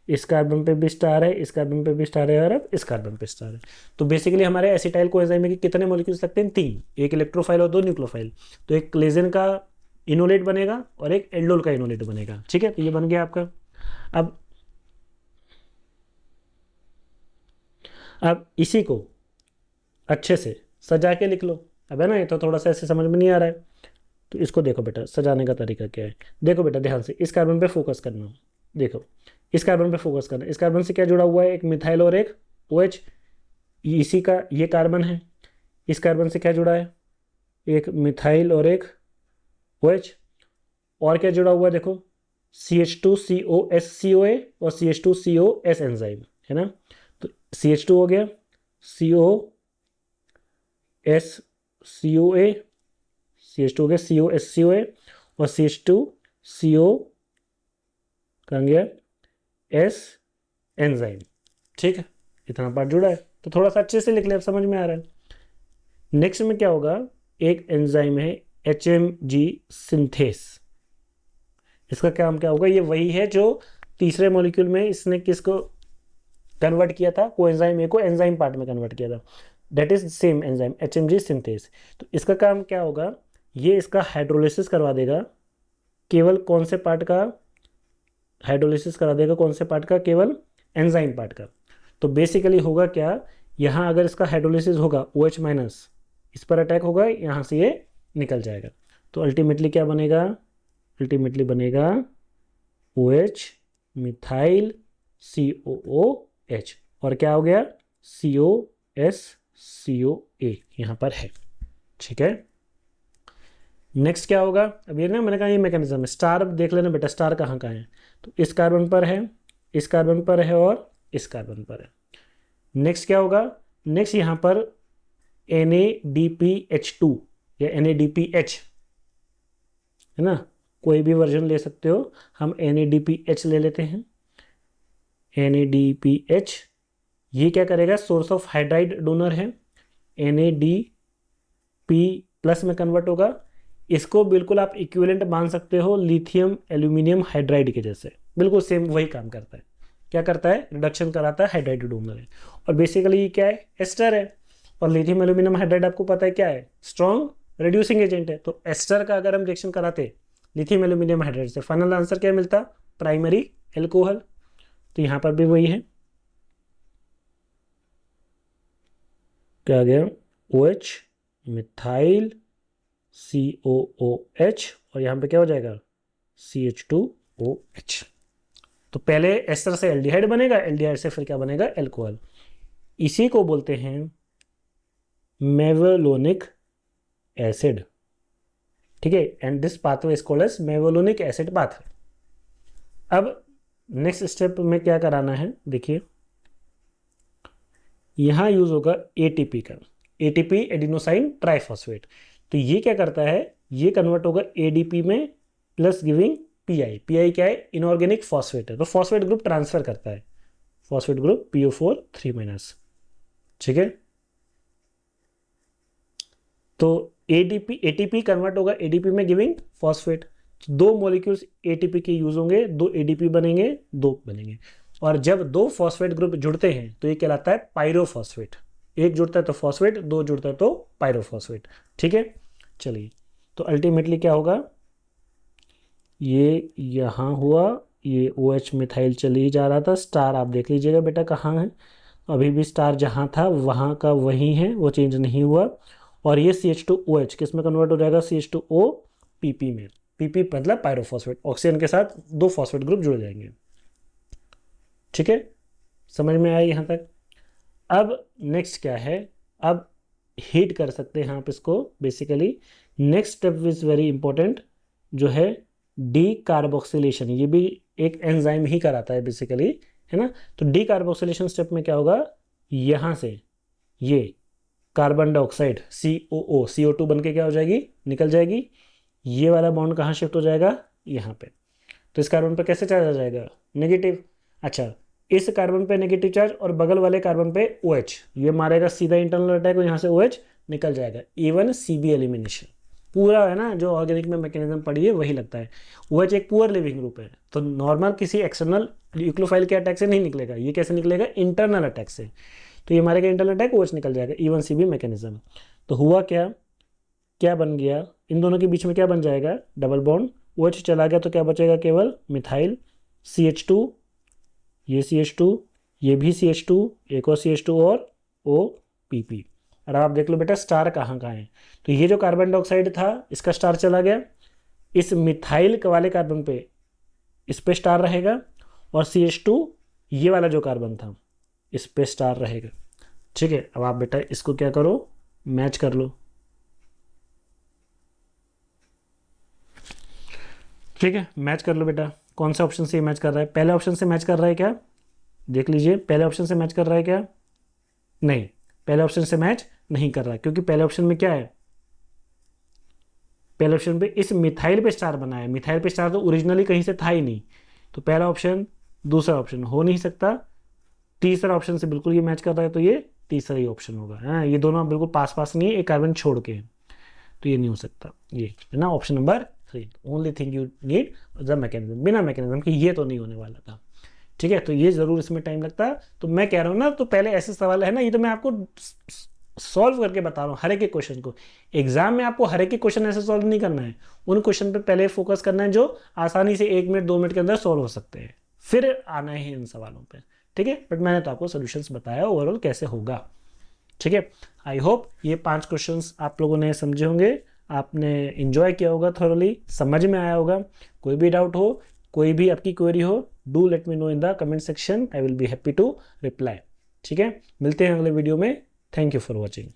इस कार्बन पे भी स्टार है, इस कार्बन पे भी स्टार है, और अब इस कार्बन पे स्टार है। तो बेसिकली हमारे एसिटाइल कोएंजाइम के कितने मॉलिक्यूल्स लगते हैं, 3, एक इलेक्ट्रोफाइल और 2 न्यूक्लियोफाइल। तो एक क्लेजन का इनोलेट बनेगा और एक एल्डोल का इनोलेट बनेगा। ठीक है, तो ये बन गया आपका। अब इसी को अच्छे से सजा के लिख लो। अब है ना, ये तो थोड़ा सा ऐसे समझ में नहीं आ रहा है, तो इसको देखो बेटा, सजाने का तरीका क्या है। देखो बेटा ध्यान से, इस कार्बन पे फोकस करना, देखो इस कार्बन पे फोकस करना है। इस कार्बन से क्या जुड़ा हुआ है, एक मिथाइल और एक OH, इसी का ये कार्बन है। इस कार्बन से क्या जुड़ा है, एक मिथाइल और एक OH। और क्या जुड़ा हुआ है देखो, CH2COS और CH2COS एंजाइम है ना। तो CH2 हो गया, COSCOA, CH2 हो गया COSCOA और CH2CO कहाँ गया, S एंजाइम। ठीक है, इतना पार्ट जुड़ा है तो थोड़ा सा अच्छे से लिख ले, अब समझ में आ रहा है। नेक्स्ट में क्या होगा, एक एंजाइम है HMG सिंथेस। इसका काम क्या होगा, ये वही है जो तीसरे मॉलिक्यूल में इसने किसको कन्वर्ट किया था, कोएंजाइम ए को एंजाइम पार्ट में कन्वर्ट किया था। That is same enzyme HMG synthase. तो इसका काम क्या होगा, ये इसका हाइड्रोलिसिस करवा देगा, केवल कौन से पार्ट का हाइड्रोलिसिस करा देगा, कौन से पार्ट का, केवल एंजाइम पार्ट का। तो बेसिकली होगा क्या, यहाँ अगर इसका हाइड्रोलिसिस होगा OH- इस पर अटैक होगा, यहाँ से ये निकल जाएगा। तो अल्टीमेटली क्या बनेगा, अल्टीमेटली बनेगा OH मिथाइल COOH और क्या हो गया COSCOA यहाँ पर है। ठीक है, नेक्स्ट क्या होगा, अब ये ना मैंने कहा ये मैकेनिज्म है। स्टार देख लेना बेटा, स्टार कहाँ कहाँ है, तो इस कार्बन पर है, इस कार्बन पर है और इस कार्बन पर है। नेक्स्ट क्या होगा, नेक्स्ट यहाँ पर NADPH2 या NADPH है ना, कोई भी वर्जन ले सकते हो, हम NADPH ले लेते हैं। NADPH ये क्या करेगा, सोर्स ऑफ हाइड्राइड डोनर है, NADP+ में कन्वर्ट होगा। इसको बिल्कुल आप इक्विवेलेंट मान सकते हो लिथियम एल्यूमिनियम हाइड्राइड के जैसे, बिल्कुल सेम वही काम करता है। क्या करता है, रिडक्शन कराता है, हाइड्राइड डोनर है। और बेसिकली ये क्या है, एस्टर है। और लिथियम एल्यूमिनियम हाइड्राइड आपको पता है क्या है, स्ट्रॉन्ग रिड्यूसिंग एजेंट है। तो एस्टर का अगर हम रिएक्शन कराते लिथियम एल्यूमिनियम हाइड्राइड से, फाइनल आंसर क्या मिलता, प्राइमरी एल्कोहल। तो यहाँ पर भी वही है, क्या आ गया, OH मिथाइल COOH और यहाँ पे क्या हो जाएगा CH2OH। तो पहले एस्टर से एल्डिहाइड बनेगा, एल्डिहाइड से फिर क्या बनेगा, एल्कोहल। इसी को बोलते हैं मेवलोनिक एसिड। ठीक है, and this pathway is called as mevalonic acid pathway. अब नेक्स्ट स्टेप में क्या कराना है, देखिए यहां यूज होगा ATP का, ATP एडिनोसाइन ट्राइफॉस्फेट। तो ये क्या करता है, ये कन्वर्ट होगा ADP में प्लस गिविंग PI क्या है, इनऑर्गेनिक फॉस्फेट है, तो फॉस्फेट ग्रुप ट्रांसफर करता है, फॉस्फेट ग्रुप PO4 3-। ठीक है, तो ATP कन्वर्ट होगा ADP में गिविंग फॉस्फेट। दो मॉलिक्यूल्स ATP के यूज होंगे, दो ADP बनेंगे, दो बनेंगे। और जब दो फॉस्फेट ग्रुप जुड़ते हैं तो ये कहलाता है पायरोफॉस्फेट। एक जुड़ता है तो फॉस्फेट, दो जुड़ता है तो पायरोफॉस्फेट। ठीक है, चलिए तो अल्टीमेटली क्या होगा, ये यहाँ हुआ, ये OH मिथाइल चली जा रहा था, स्टार आप देख लीजिएगा बेटा कहाँ है, अभी भी स्टार जहाँ था वहाँ का वही है, वो चेंज नहीं हुआ। और ये CH2OH किस में कन्वर्ट हो जाएगा, CH2O PP में। PP मतलब पायरोफॉस्फेट, ऑक्सीजन के साथ दो फॉस्फेट ग्रुप जुड़ जाएंगे। ठीक है, समझ में आया यहाँ तक। अब नेक्स्ट क्या है, अब हीट कर सकते हैं आप इसको। Basically next step is very important, जो है डीकार्बोक्सिलेशन। ये भी एक एंजाइम ही कराता है बेसिकली, है ना। तो डीकार्बोक्सिलेशन स्टेप में क्या होगा, यहाँ से ये कार्बन डाइऑक्साइड CO2 बन के क्या हो जाएगी, निकल जाएगी। ये वाला बॉन्ड कहाँ शिफ्ट हो जाएगा, यहाँ पे। तो इस कार्बन पे कैसे चार्ज आ जाएगा, नेगेटिव। अच्छा, इस कार्बन पे नेगेटिव चार्ज और बगल वाले कार्बन पे OH, ये मारेगा सीधा इंटरनल अटैक और यहाँ से OH निकल जाएगा। इवन CB एलिमिनेशन पूरा है ना, जो ऑर्गेनिक में मैकेनिज्म पढ़ी है वही लगता है। OH एक पुअर लिविंग ग्रुप है, तो नॉर्मल किसी एक्सटर्नल न्यूक्लियोफाइल के अटैक से नहीं निकलेगा, ये कैसे निकलेगा, इंटरनल अटैक से। तो ये मारेगा इंटरनल अटैक, OH निकल जाएगा, इवन CB मैकेनिज्म। तो हुआ क्या, क्या बन गया, इन दोनों के बीच में क्या बन जाएगा, डबल बॉन्ड। OH चला गया तो क्या बचेगा, केवल मिथाइल CH2, ये CH2, ये भी CH2, एक और CH2 और OPP। और आप देख लो बेटा स्टार कहाँ कहाँ है। तो ये जो कार्बन डाइऑक्साइड था इसका स्टार चला गया, इस मिथाइल वाले कार्बन पे इस पे स्टार रहेगा, और CH2 ये वाला जो कार्बन था इस पे स्टार रहेगा। ठीक है, अब आप बेटा इसको क्या करो, मैच कर लो। ठीक है, मैच कर लो बेटा। कौन सा ऑप्शन से ये मैच कर रहा है? पहले ऑप्शन से मैच कर रहा है क्या? देख लीजिए, पहले ऑप्शन से मैच कर रहा है क्या? नहीं, पहले ऑप्शन से मैच नहीं कर रहा है, क्योंकि पहले ऑप्शन में क्या है, पहले ऑप्शन पे इस मिथाइल पे स्टार बना है। मिथाइल पे स्टार तो ओरिजिनली कहीं से था ही नहीं, तो पहला ऑप्शन दूसरा ऑप्शन हो नहीं सकता। तीसरा ऑप्शन से बिल्कुल ये मैच कर रहा है, तो ये तीसरा ही ऑप्शन होगा। हाँ, ये दोनों बिल्कुल पास पास नहीं है, एक कार्बन छोड़ के है, तो ये नहीं हो सकता। ये है ना option number 3। Only thing you need the mechanism, बिना मैकेनिज्म के ये तो नहीं होने वाला था। ठीक है, तो ये जरूर इसमें टाइम लगता है। तो मैं कह रहा हूँ ना, तो पहले ऐसे सवाल है ना, ये तो मैं आपको सॉल्व करके बता रहा हूँ हर एक क्वेश्चन को। एग्जाम में आपको हर एक क्वेश्चन ऐसे सॉल्व नहीं करना है, उन क्वेश्चन पे पहले फोकस करना है जो आसानी से 1 मिनट 2 मिनट के अंदर सॉल्व हो सकते हैं, फिर आना है इन सवालों पे। ठीक है, बट मैंने तो आपको सोल्यूशंस बताया ओवरऑल कैसे होगा। ठीक है, आई होप ये 5 क्वेश्चंस आप लोगों ने समझे होंगे, आपने इंजॉय किया होगा, थोरली समझ में आया होगा। कोई भी डाउट हो, कोई भी आपकी क्वेरी हो, do let me know in the comment section, I will be happy to reply. ठीक है, मिलते हैं अगले वीडियो में। Thank you for watching.